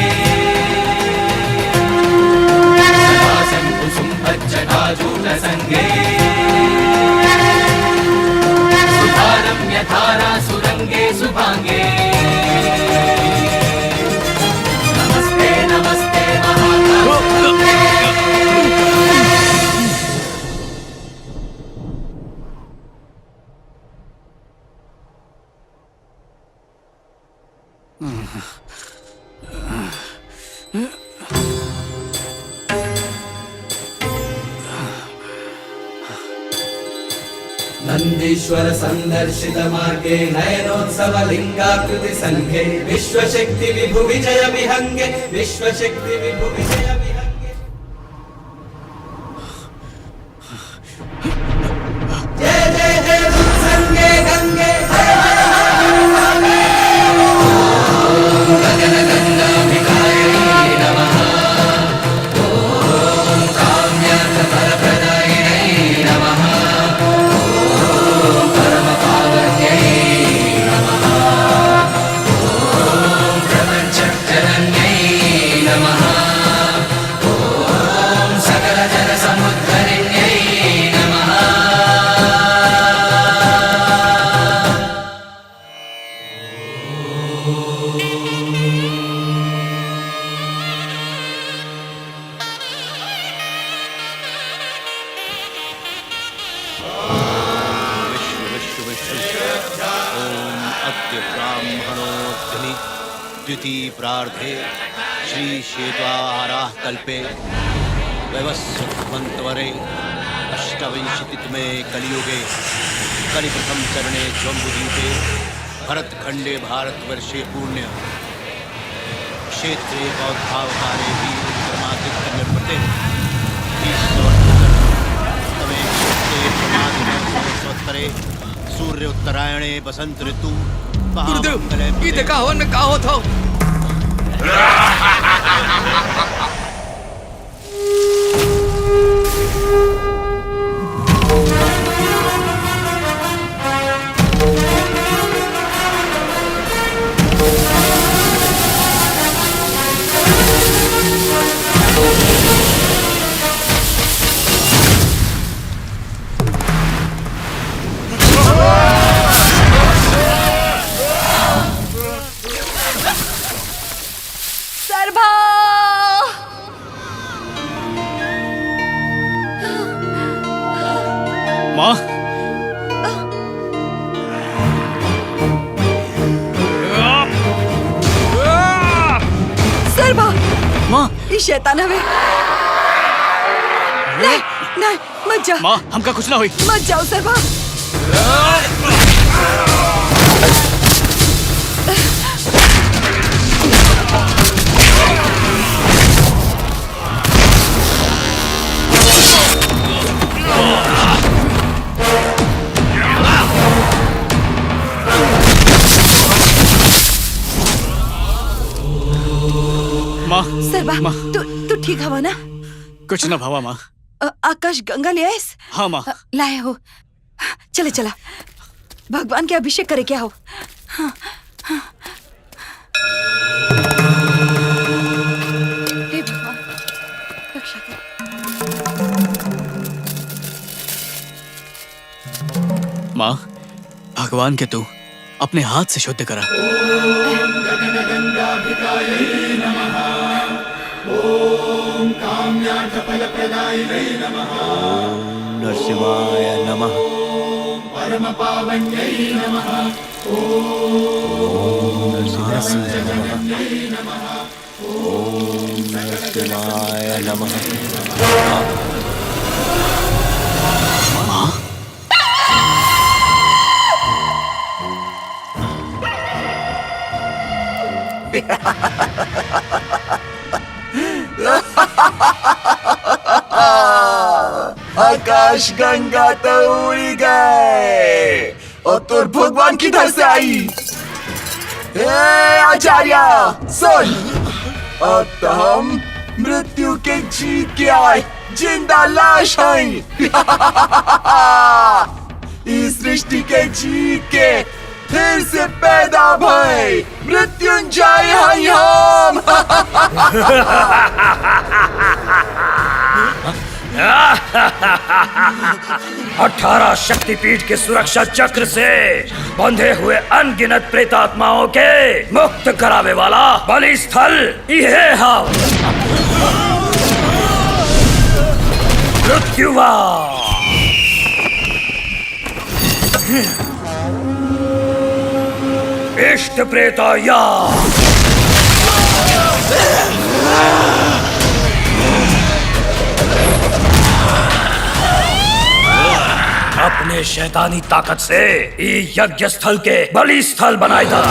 सदाशङ्कुसुम्भज्जटाजूटसङ्गे सुधारम्यधारा सुरङ्गे सुभाङ्गे। नमस्ते नमस्ते महाकाल। नन्दीश्वर संदर्शित मार्गे नयनोत्सव लिंगाकृति संघे विश्वशक्ति विभु विजय विहंगे विश्वशक्ति विभु विजय विहंगे। जय जय जय संगे गंगे हर हर हर गगन गंगा विकारिणी नमः। ओम काम्यार्थ फलप्रदायिनी नमः। द्वितीय प्रार्धे श्री श्वेताहाराः कल्पे वैवस्वतमन्वरे अष्टविंशतितमे कलियुगे कलिप्रथम चरणे जम्बूद्वीपे भरतखंडे भारतवर्षे पुण्य क्षेत्रे बौद्धावतारे विक्रमादित्य निर्पते तमे क्षेत्रे प्रमादिने सूर्य उत्तरायणे बसंत ऋतु गुरुदेव ये देखा हवन में का होता हो। सरभा माँ सरभा माँ ये शैतान हवे। नहीं नहीं मत जाओ माँ हमका कुछ ना हुई। मत जाओ सरभा। माँ सरभा माँ तू ठीक हवा ना? कुछ ना भावा माँ। आकाश गंगा ले आयस? हाँ माँ। लाए हो। चले चला भगवान के अभिषेक करे क्या हो। हाँ, हाँ। हे भगवान रक्षा कर। माँ भगवान के तू अपने हाथ से शुद्ध करा। ओम काम्यार्थफलप्रदायिने नमः। ओम नरसिंहाय नमः। ओम परमपावन्यै नमः। ओम नरसिंहाय नमः। ओम नरसिंहाय नमः। आकाश गंगा तो उड़ी गए और तोर भगवान किधर से आई? आचार्य सुन, अब तो हम मृत्यु के जीत के आए जिंदा लाश हैं। इस सृष्टि के जीत के फिर से पैदा भय मृत्युंजय हैं हम। 18 शक्तिपीठ के सुरक्षा चक्र से बंधे हुए अनगिनत प्रेतात्माओं के मुक्त करावे वाला बलि स्थल ये है मृत्युवा। इष्ट प्रेताया अपने शैतानी ताकत से यज्ञ स्थल के बलि स्थल बनाए था।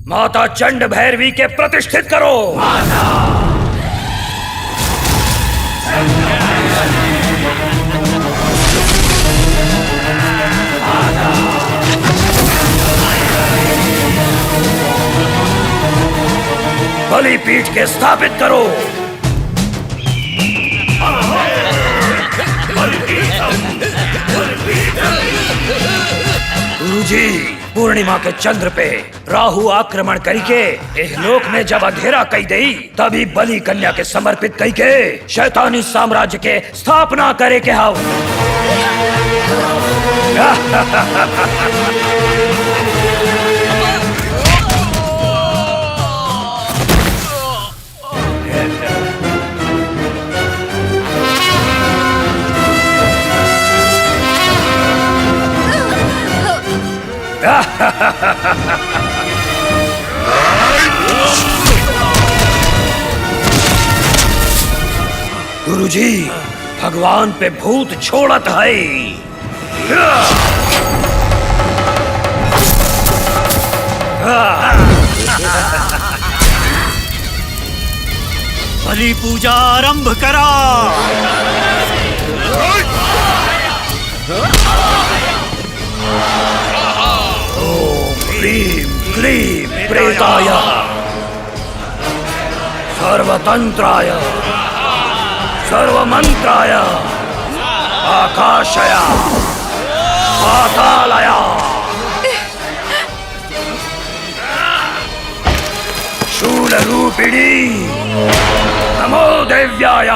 माता चंड भैरवी के प्रतिष्ठित करो। बलिपीठ के स्थापित करो। गुरुजी पूर्णिमा के चंद्र पे राहु आक्रमण करके इस लोक में जब अंधेरा कई दई, तभी बलि कन्या के समर्पित कई के शैतानी साम्राज्य के स्थापना करे के हाउ। गुरुजी, भगवान पे भूत छोड़त है। बलि पूजा आरंभ करा। क्लीं क्लीं प्रेताय सर्वतंत्राय सर्वमंत्राय आकाशय पातालय शूलरूपिणी नमो देव्याय।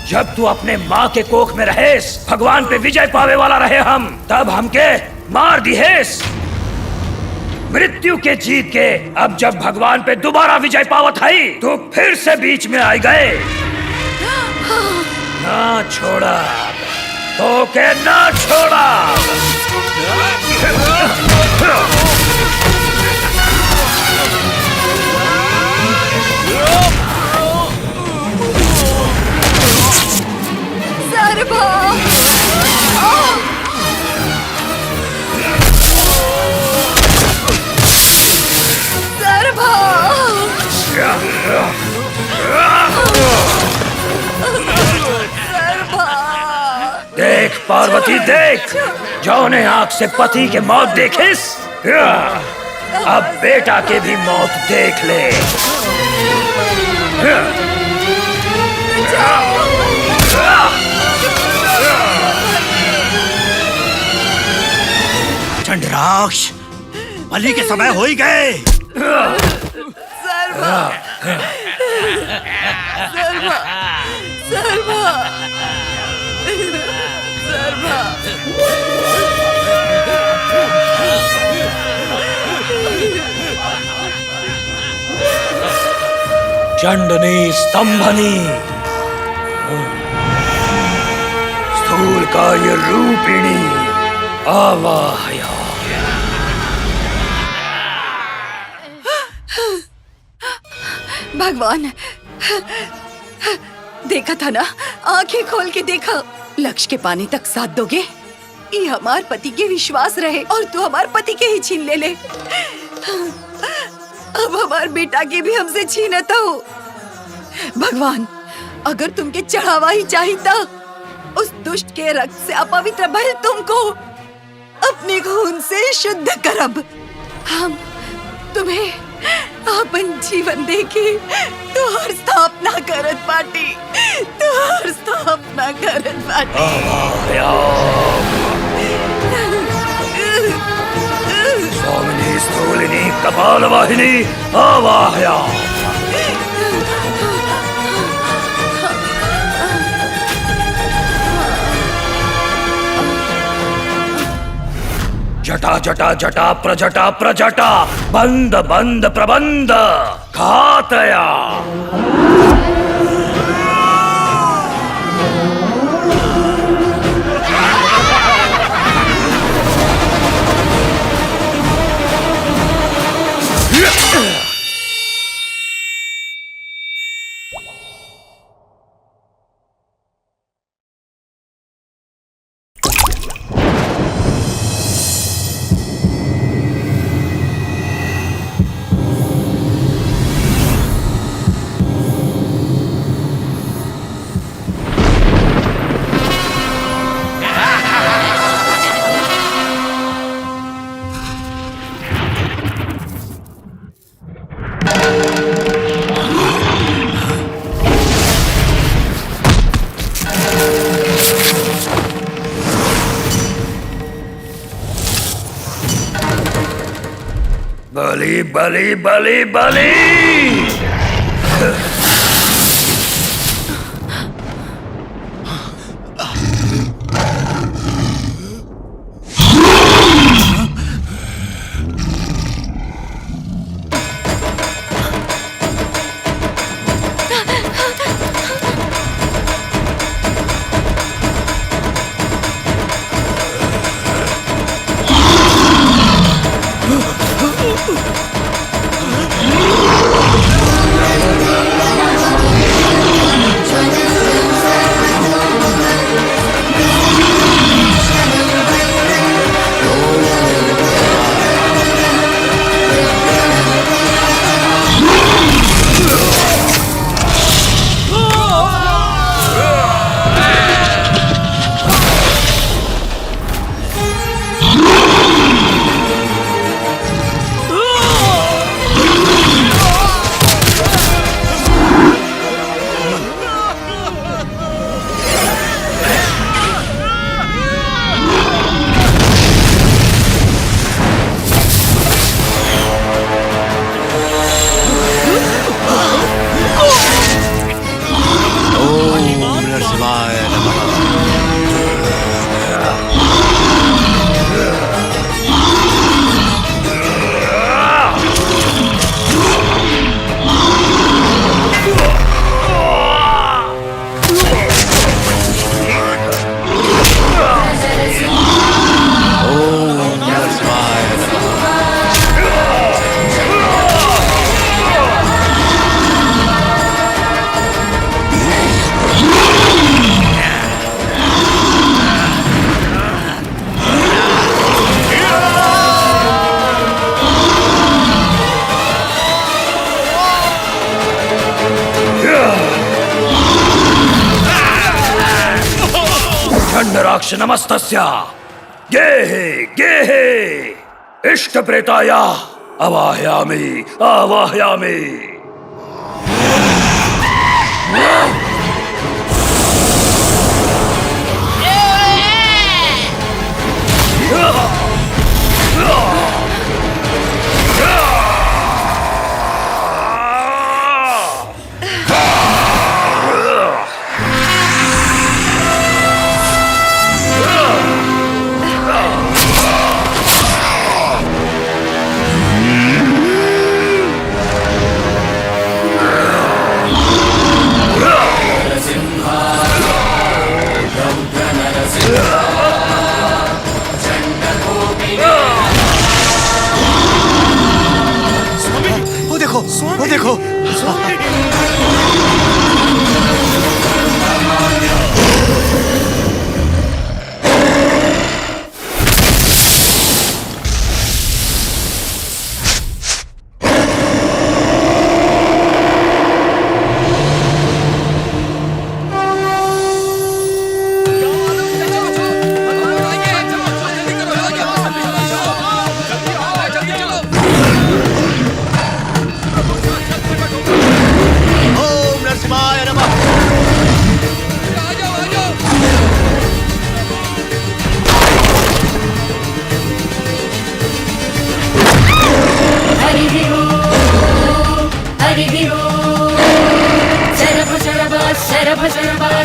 जब तू अपने माँ के कोख में रहेस, भगवान पे विजय पावे वाला रहे हम, तब हमके मार दिहेस। मृत्यु के जीत के अब जब भगवान पे दोबारा विजय पावत है, तो फिर से बीच में आ गए। ना छोड़ा तो के ना छोड़ा। देख पार्वती देख, जौने आंख से पति के मौत देखिस, अब बेटा के भी मौत देख ले। चंडराक्ष, बलि के समय हो ही गए। चंडनी स्तंभनी स्थूल काय रूपिणी आवाहया। भगवान, देखा था ना, आंखें खोल के देखा। लक्ष्य के पाने तक साथ दोगे? ये हमार पति के विश्वास रहे और तू हमार पति के ही छीन ले। अब हमार बेटा के भी हमसे छीनता हो। भगवान, अगर तुमके चढ़ावा ही चाहिए, उस दुष्ट के रक्त से अपवित्र भइल तुमको अपने खून से शुद्ध करब। हम तुम्हें अपन जीवन देके तुहार स्थापना करत बाटी, तुहार स्थापना करत बाटी। स्वामिनी स्थूलिनी कपालवाहिनी आवाहया। जटा जटा जटा प्रजटा प्रजटा बंद बंद प्रबंध घातया। बलि बलि बलि बलि। चंडराक्ष नमस्तस्य गेहे इष्ट प्रेताय आवाहयामि आवाहयामि। वो देखो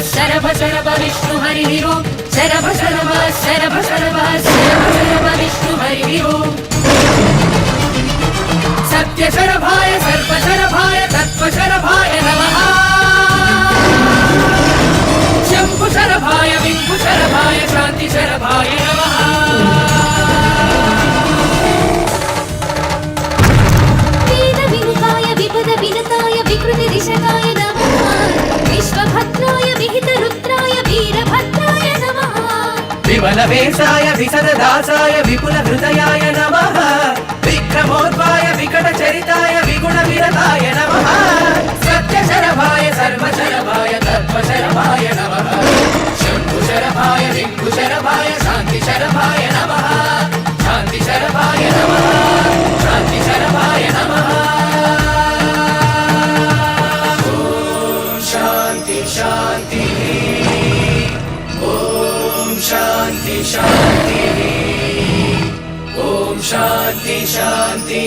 शरभ शरभ विष्णु हरि ओम शरभ शरभ शरभ शरभ शरभ शरभ विष्णु हरि ओम सत्य शरभाय सर्प शरभाय तत्व शरभाय नमः शंभु शरभाय विंभु शरभाय शांति शरभाय नमः वेद विमुखाय विपद विनताय विकृति दिशकाय नमः विश्वभद्राय विहित रुद्राय वीरभद्राय नमः विमल वेशाय विसद दासाय विपुल हृदयाय नमः विक्रमोद्वाय विकट चरिताय विगुण विरताय नमः सत्य शरभाय सर्व शरभाय तत्व शरभाय नमः शंभु शरभाय विंभु शरभाय शांति शरभाय नमः शांति शरभाय नमः शांति शरभाय नमः शांति ओम शांति शांति ओम ॐ शान्ति शान्ति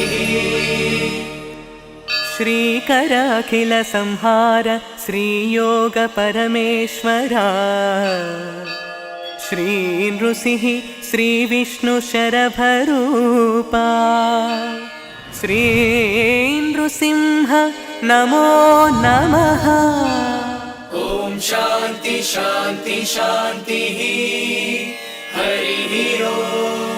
श्रीकर अखिल संहार श्रीयोग परमेश्वरा श्री नृसिंह श्री विष्णु शरभरूपा श्री नृसिंह नमो नमः ॐ शान्ति शान्ति शान्तिः हरिः ओम्